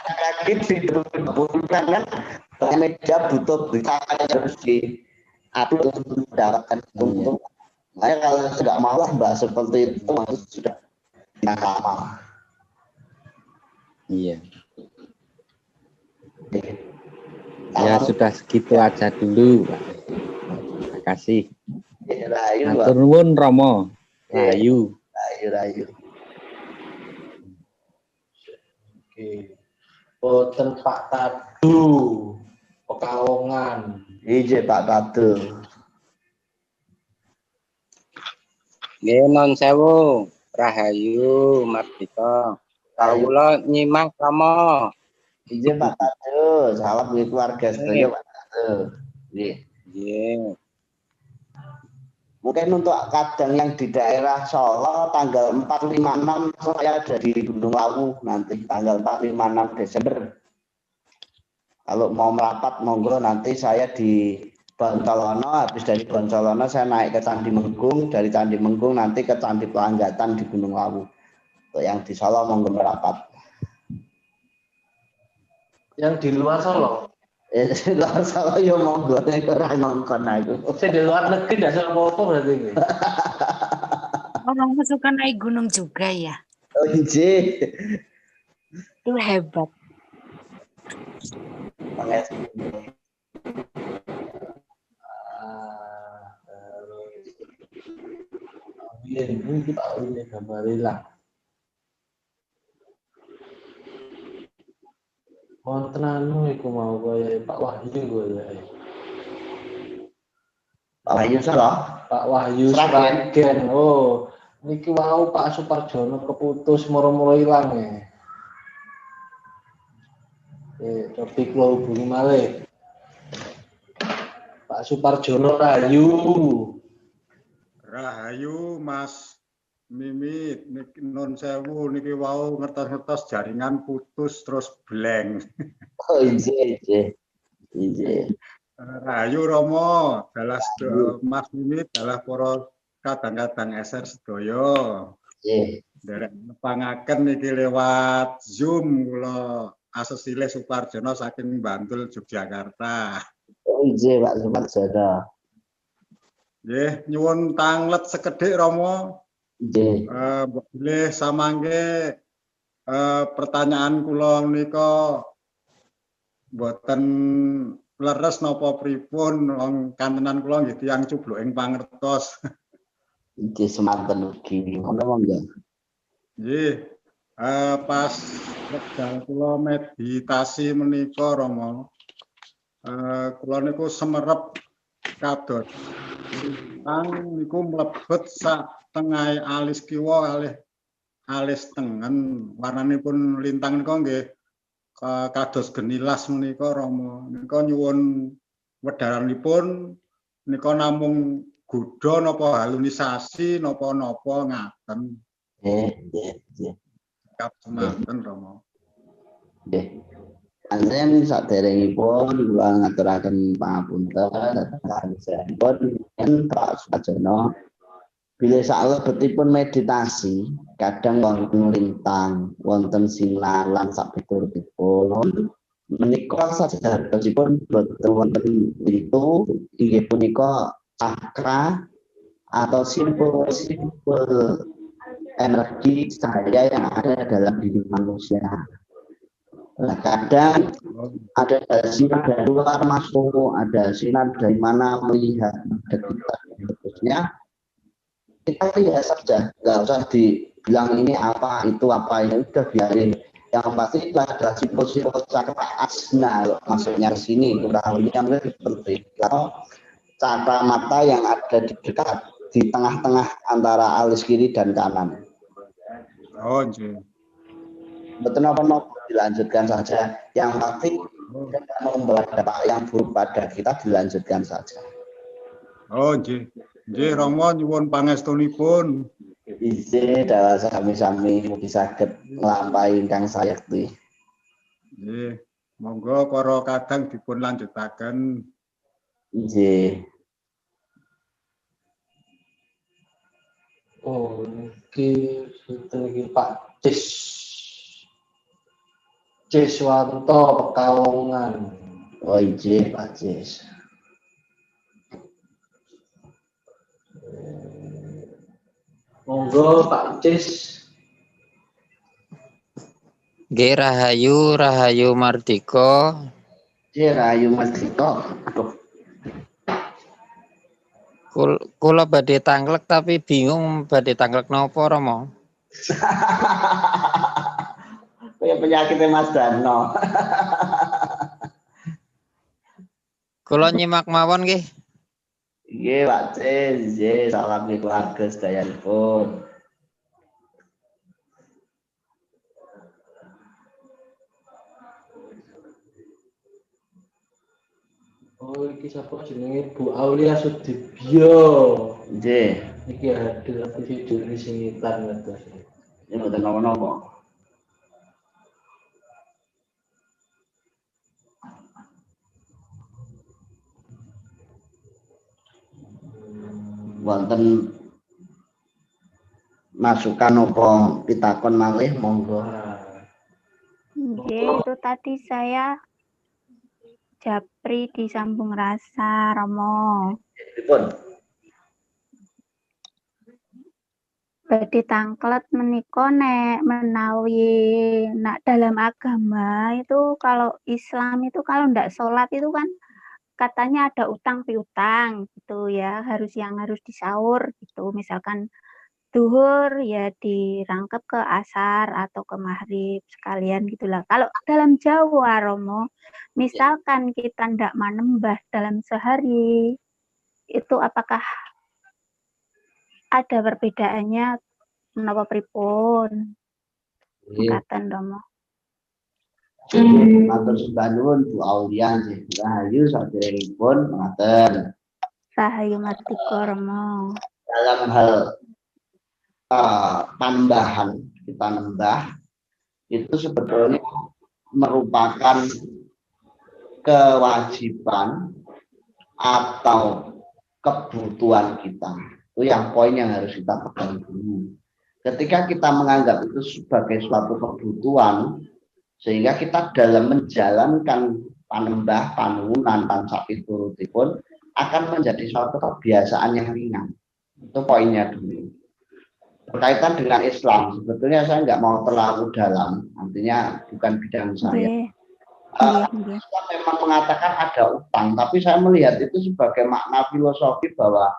Lagi di 2020 kan media butuh berita harus di upload untuk mendapatkan keuntungan. Makanya kalau tidak malah bahas seperti itu sudah tidak lama. Iya. Ya sudah segitu aja dulu, Pak. Terima kasih. Matur nuwun Romo. Rahayu. Rahayu. Oke. Boten Pak Tadu. Pekalongan. Iya Pak Tadu. Nggih non sewu. Rahayu Mardika. Kawula nyimak Romo. Iya Pak Tadu, salam dari keluarga sedaya Pak Tadu. Iya. Mungkin untuk kadang yang di daerah Solo tanggal 4, 5, 6 saya ada di Gunung Lawu nanti tanggal 4, 5, 6 Desember. Kalau mau merapat monggo nanti saya di Bontolono, habis dari Bontolono saya naik ke Candi Menggung, dari Candi Menggung nanti ke Candi Pelanggatan di Gunung Lawu. Untuk yang di Solo monggo merapat. Yang di luar Solo? Di luar Solo ya monggo nek ora nongkon aku. Saya di luar negeri enggak salah apa berarti ini. Orang suka naik gunung juga ya? Oh iya. Itu hebat. Ini kita ini gambarillah. Wonten anu iku mau kaya Pak Wahyu kaya. Pak Wahyu salah? Pak Wahyu Sragen. Oh, niki wau Pak Suparjono keputus moro-moro ilang ya. Tapi kula hubungi malih. Pak Suparjono Rahayu. Rahayu Mas Mimit, niki non sewu niki wau ngertos-ngertos jaringan putus terus blank. Oh iya. Rahayu Romo, dalah Mas Mimit, dalah para kadang-kadang SR sedaya. Derek nepangaken niki lewat Zoom kula Asesilih Suparjono saking Bantul Yogyakarta. Oh iya Pak Suparjono. Nggih, nyuwun tanglet sekedhik Romo. Nggih. Boleh samangke pertanyaan kula menika boten leres napa pripun wong kantenan kula nggih tiyang cubluking pangertos. Nggih semanten ugi. Ngono nggih. Nggih. Pas wekdal kula meditasi menika Rama. Kula niku semerep kados niku mlebet sak tengah alis kiwa alis tengen warnanipun lintang nika nggih kados genilas menika Rama. Nika nyuwun wedharanipun nika namung gudha napa halunisasi napa-napa ngaten. Nggih. Kap semanten Rama. Nggih. Anjen saderengipun kula ngaturaken pangapunten dhateng sampun Pak Suparjono. Bilih salebetipun meditasi kadang wonten lintang, wonten sinalan sabeturipun. Menika sajatosipun boten wonten itu inggih punika cakra atau simpul-simpul energi cahaya yang ada dalam diri manusia. Nah, kadang ada sinar dari luar masuk, ada sinar dari mana melihat kita khususnya. Kita lihat saja, nggak usah dibilang ini apa, itu apa, ini udah biarin. Yang pasti itu adalah simpul-simpul cakra asna, maksudnya ke sini, kurang lebih yang seperti kalau cakra mata yang ada di dekat, di tengah-tengah antara alis kiri dan kanan. Oh, iya. Betul apa dilanjutkan saja. Yang pasti tidak membawa dampak yang buruk pada kita, dilanjutkan saja. Oh, nggih. Nggih, Rama nyuwun pangestunipun. Izin dalah sami-sami mugi saged nglampahi ingkang sayekti. Nggih, monggo para kadang dipun lanjutaken. Nggih. Oh, niki Pak Ciswanto Pekalongan. Oh iya Pak Cis. Monggo Pak Cis. Nggih Rahayu Mardika. Rahayu Mardika. Aduh. Kula badhe tangklek tapi bingung badhe tangklek napa Rama. Kayak penyakitnya Mas Dano. Kula nyimak mawon nggih. Nggih Pak Cis, nggih salam ning keluarga sedayanipun. Oh, iki sapa jenenge Bu Aulia Sudibyo. Nggih. Iki hadir video ini singitan ngetos. Ini mboten napa-napa. Wonten masukan apa pitakon malih monggo. Nggih, itu tadi saya Japri di Sambung Rasa, Romo. Badhe tangklet menika nek menawi nak dalam agama itu kalau Islam itu kalau ndak sholat itu kan katanya ada utang piutang gitu ya, harus disaur gitu. Misalkan duhur ya dirangkep ke asar atau ke maghrib sekalian gitulah. Kalau dalam Jawa Romo, misalkan kita ndak manembah dalam sehari, itu apakah ada perbedaannya menapa pripun? Mekaten Romo. Matur sembah nuwun Bu Aulia nggih. Rahayu saderengipun ngaten. Rahayu Mardika Romo. Dalam hal tambahan kita nambah itu sebetulnya merupakan kewajiban atau kebutuhan kita. Itu yang poin yang harus kita pegang dulu. Ketika kita menganggap itu sebagai suatu kebutuhan, sehingga kita dalam menjalankan panembah, panuwunan, pansapitulutipun akan menjadi suatu kebiasaan yang ringan. Itu poinnya dulu. Berkaitan dengan Islam, sebetulnya saya nggak mau terlalu dalam, artinya bukan bidang saya. Islam memang mengatakan ada utang, tapi saya melihat itu sebagai makna filosofi bahwa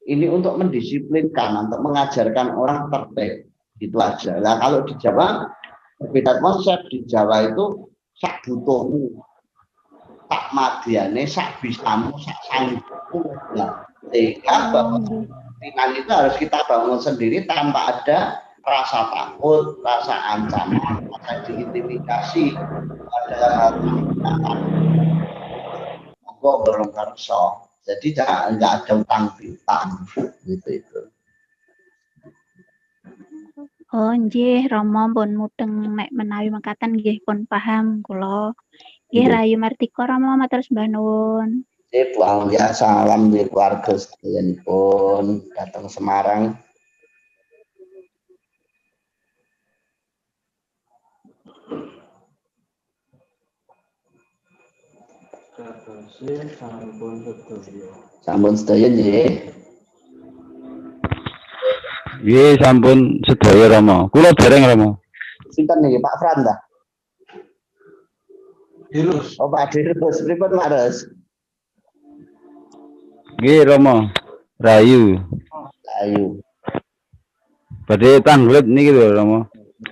ini untuk mendisiplinkan, untuk mengajarkan orang tertib, gitu aja. Nah kalau di Jawa berbeda konsep. Di Jawa itu sak butuhmu, sak madiane, sak bisamu, sak sanggupmu. Nah, sehingga bahwa itu harus kita bangun sendiri tanpa ada rasa takut, rasa ancaman, rasa diintimidasi dalam hal monggo belum kerso. Jadi enggak ada utang piutang gitu. Oh nggih Romo pun mudeng nek menawi mekaten nggih pun paham kula. Nggih Rahayu Mardika Romo matur sembah nuwun. Bu Aulia salam di keluarga sedayanipun datang Semarang. Sampun sedaya nggih. Nggih sampun sedaya Rama. Kula dereng Rama. Sinten niki Pak Franda? Dirus. Oh Pak Dirus, pripun Pak Dirus? Nggih Rama. Rahayu. Rahayu. Badhe tanglet niki lho Rama.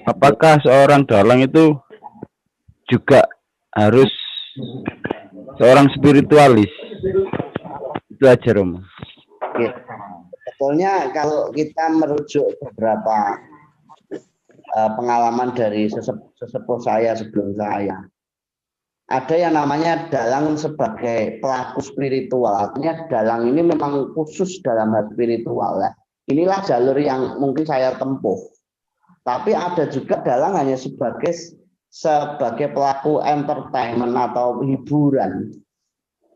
Apakah seorang dalang itu juga harus seorang spiritualis? Itu aja Rama. Oke. Sebetulnya kalau kita merujuk beberapa pengalaman dari sesepuh saya sebelum saya, ada yang namanya dalang sebagai pelaku spiritual. Artinya dalang ini memang khusus dalam hal spiritual ya. Inilah jalur yang mungkin saya tempuh. Tapi ada juga dalang hanya sebagai pelaku entertainment atau hiburan.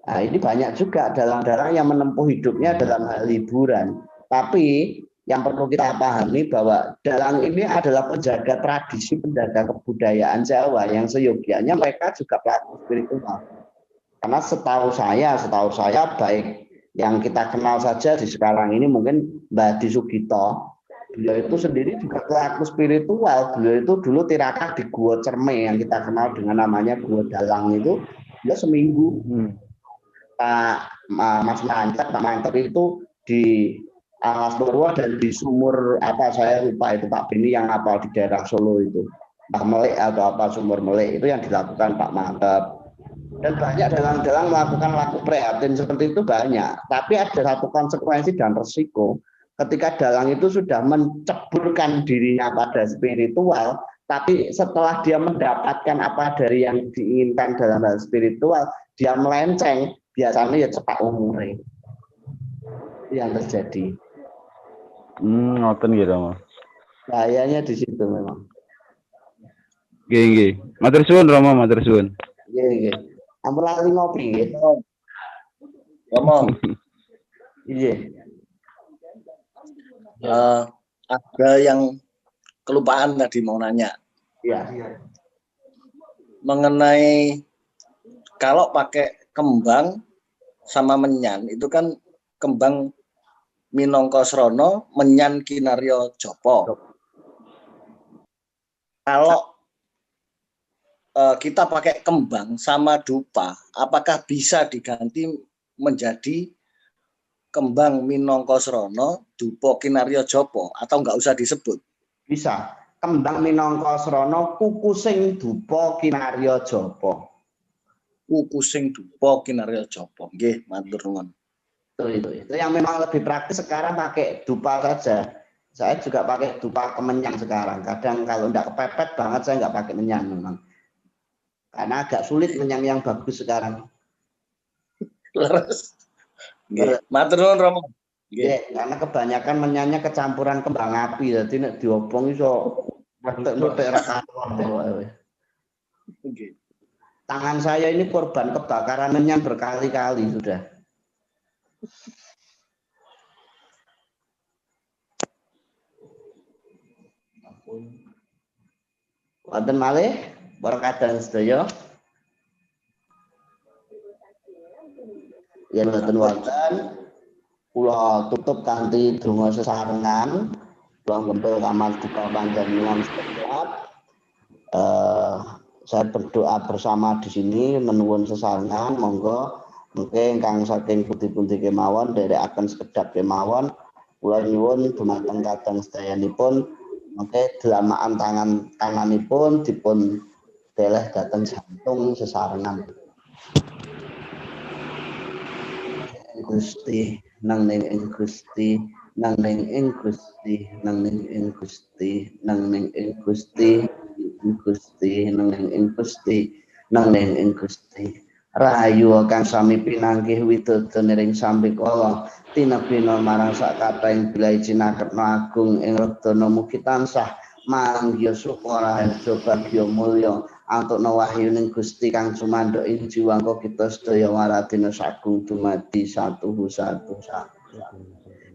Nah, ini banyak juga dalang-dalang yang menempuh hidupnya dalam hal hiburan. Tapi yang perlu kita pahami bahwa dalang ini adalah penjaga tradisi, penjaga kebudayaan Jawa yang seyogianya mereka juga pelaku spiritual. Karena setahu saya baik yang kita kenal saja di sekarang ini mungkin Mbah Adi Sugito beliau itu sendiri juga pelaku spiritual. Beliau itu dulu tirakat di Gua Cerme yang kita kenal dengan namanya Gua Dalang itu, dia seminggu. Pak Mas Mantep, Pak Mantep itu di Alas Purwo dan di sumur apa saya lupa itu Pak Beni yang apa di daerah Solo itu, Pak Melek atau apa sumur Melek itu yang dilakukan Pak Mantep. Dan banyak dalang-dalang melakukan laku prihatin seperti itu banyak. Tapi ada satu konsekuensi dan resiko. Ketika dalang itu sudah menceburkan dirinya pada spiritual, tapi setelah dia mendapatkan apa dari yang diinginkan dalam hal spiritual, dia melenceng, biasanya ya cepat umurnya. Yang terjadi. Ngoten gitu, Mas. Bahayanya di situ memang. Nggih. Matur suwun Romo, matur suwun. Nggih. Ampun lali ngopi nggih. Ngomong. Iya. Ada yang kelupaan tadi mau nanya. Iya. Mengenai kalau pakai kembang sama menyan itu kan kembang minangka srana, menyan kinarya japa. Kalau kita pakai kembang sama dupa, apakah bisa diganti menjadi kembang minangka srana, dupa kinarya japa atau enggak usah disebut? Bisa. Kembang minangka srana, kukusing dupa kinarya japa. Kukusing dupa kinarya japa. Nggih, matur nuwun. Itu yang memang lebih praktis sekarang pakai dupa saja. Saya juga pakai dupa kemenyan sekarang. Kadang kalau enggak kepepet banget saya enggak pakai menyan memang. Karena agak sulit menyan yang bagus sekarang. Leres. Matur nuwun Romo. Nggih, karena kebanyakan menyannya kecampuran kembang api, jadi nek diobong iso nutek ra karuan. Tangan saya ini korban kebakaran menyan berkali-kali sudah. Wonten malih para kadang sedaya. Yen boten wonten kula tutup kanthi donga sesarengan. Kula ngempel kamar duka panjenengan sedaya. Saya berdoa bersama di sini menuwun sesarengan, monggo mungkin ingkang saking pundi-pundi kemawon nderekaken sekedhap kemawon kula nyuwun dumateng kadang sedayanipun mengke delamaan tangan kananipun dipun deleh dhateng jantung sesarengan. Gusti nang ning ing Gusti nang ning ing Gusti nang ning ing Gusti nang ning ing Gusti Gusti nang ning ing Gusti nang ning ing Gusti rahayu kang sami pinanggih widodone ring sambikala tinebina marang sak kathahing bilai cinaketna agung ing redana mugi tansah manggya sukara harja bagya mulya antukna wahyuning Gusti kang sumandhok ing jiwangka kita sedaya waradina sagung dumadi satu.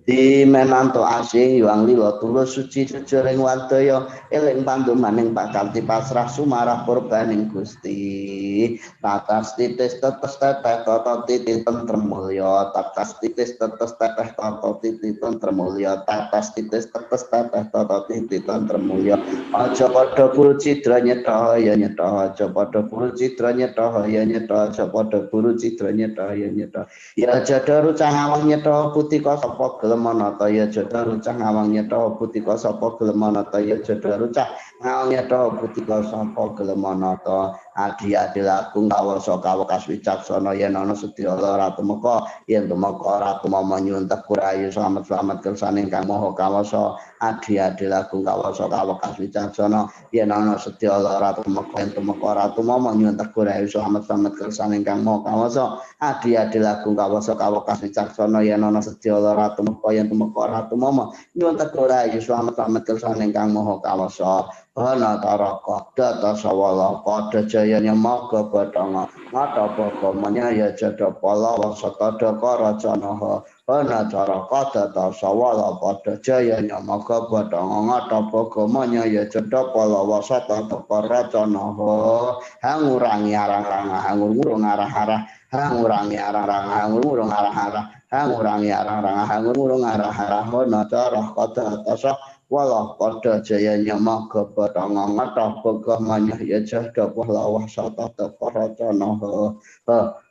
Di menanto asing yuang lilo tulus suci jejoring wadaya eling pandumaning pakarti pasrah sumarah korbaning Gusti tatas titis tetes teteh toto titis tentrem mulya tatas titis tetes teteh toto titis tentrem mulya tatas titis tetes teteh toto titis tentrem mulya aja padha guru cidra nyetha ya nyetha aja padha guru cidra nyetha ya nyetha aja padha guru cidra nyetha ya nyetha ya jada rucah awang nyetha putika sapa manata ya jada rucah ngawang nyetha putika sapa gelem manata ya jada rucah ngawang nyetha putika sapa gelem manata adi-adi laku ngawasa kawekas wicaksana yen ana sedya lara tumeka yen tumeka ora tumama nyuwun tegur ayu slamet-slamet kersane ingkang maha kawasa adi-adi laku ngawasa kawekas wicaksana yen ana sedya lara tumeka yen tumeka ora tumama nyuwun tegur ayu slamet-slamet kersane ingkang maha kawasa adi-adi laku ngawasa kawekas wicaksana yen ana sedya lara tumeka yen tumeka ora tumama nyuwun tegur ayu slamet-slamet kersane ingkang maha kawasa ana taraka data sawala pada jayanya maga batanga mata pagamanya ya jada pala wasata karacanaha ana taraka data sawala pada jayanya maga batanga mata pagamanya ya jada pala wasata karacanaha hangurangi arang-arang hangur-urung arah-arah hangurangi arang-arang hangur-urung arah-arah hangurangi arang-arang hangur-urung arah-arah ana taraka data walah pada jayanya maga batanga ngatah begah manyah ya jahda pahlawah sata taparatana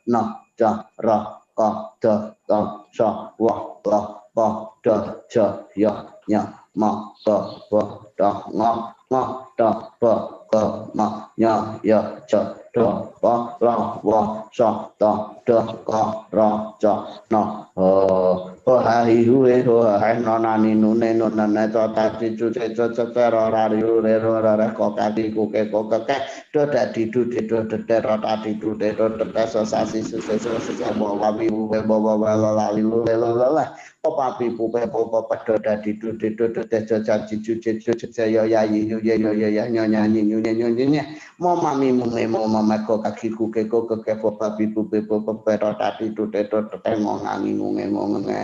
nah jah ka da ta sa wa la pa da ja ya nya ma ta ba da nga ta ba ka ma nya ya ja da pa la wa sa ta da ka ra ja na hai hu e ho hai no na ni nu ne no na na ta ta ti chu che cho cho ta ra ra ru re ro ra ra ko ka ti ku ke ko ka ke do da di du de do de te ra ta ti du de do de ta sa sa si su se so se bo wa bi bu be bo bo ba la la li lu le la la po pa pi pu pe po pa do da di du de do de te cho cha chi chu che chu che yo ya yi yu ye yo ya nya nya ni nyu ne nyu ne mo ma mi mu me mo ma ma ko ka ki ku ke ko ke po pa pi pu pe po pe ra ta ti du de do te mo ngangi mu nge mo nge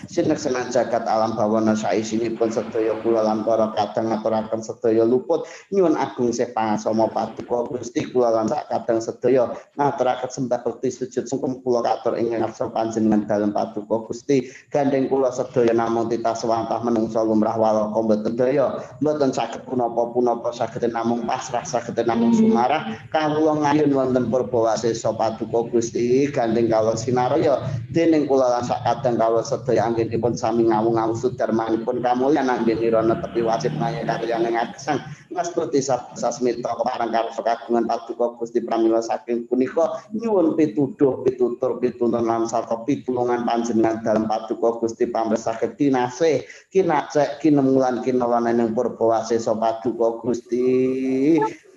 sineksenan jagat alam bawana saisinipun sedaya kula lan para kadang ngaturaken sedaya luput nyuwun agung sih pangasama paduka Gusti kula lan sak kadang sedaya ngaturaken sembah bekti sujud sungkem kula katur ing ngarsa panjenengan dalem paduka Gusti gandeng kula sedaya namung titah sawantah menungsa lumrah walaka mboten daya mboten saged punapa-punapa saged namung pasrah saged namung sumarah kawula ngayun wonten purbawasesa paduka Gusti gandeng kawula sinaraya dening kula lan sak kadang kawula sedaya anggenipun sami ngawung-ngawung sudarmanipun kamulyan anggenirana tepi wajib naya karyaning agesang ngastuti sasmita keparang karsa kagungan paduka Gusti pramila saking punika nyuwun pituduh pitutur pituntunan sarta pitulungan panjenengan dalam paduka Gusti pamrih saged dinasih kinacek kinemulan kinelaning purbawasesa paduka Gusti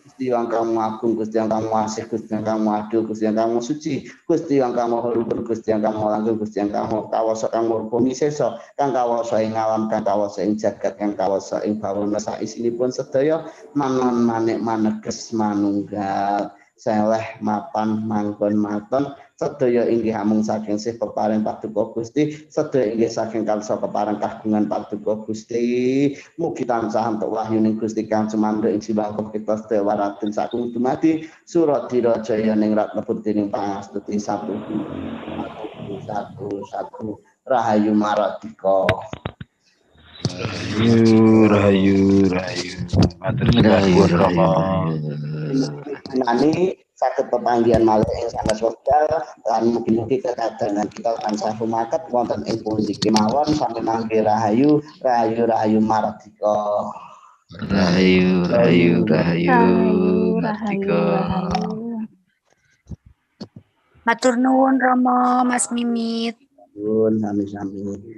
Gusti yang kamu agung, Gusti yang kamu asih, Gusti yang kamu adil, Gusti yang kamu suci, Gusti yang kamu hormat, Gusti yang kamu langgeng, Gusti yang kamu kawasa kang murbumi sesa, kang kawasa ing alam, kang kawasa ing jagat, kang kawasa ing bawana saisinipun sedaya manon manik maneges manunggal seleh mapan mangkon maton sedaya inggih amung saking sih peparing paduka Gusti sedaya inggih saking kalsa kepareng kagungan paduka Gusti mugi tansah entuk wahyuning Gusti kang cemanduk ing simbangka kita sedaya waraden saking dumadi surat dirajaya ning ratna putining pangastuti satu rahayu maradika Rahayu matur nuwun Rama nani saged pepanggihan malih ing sanes wekdal lan mugi-mugi kekadangan kita tansah rumaket wonten ing pundi kemawon sami mangke rahayu maradika rahayu Rahayu. Matur nuwun Romo Mas Mimit. Nuwun sami-sami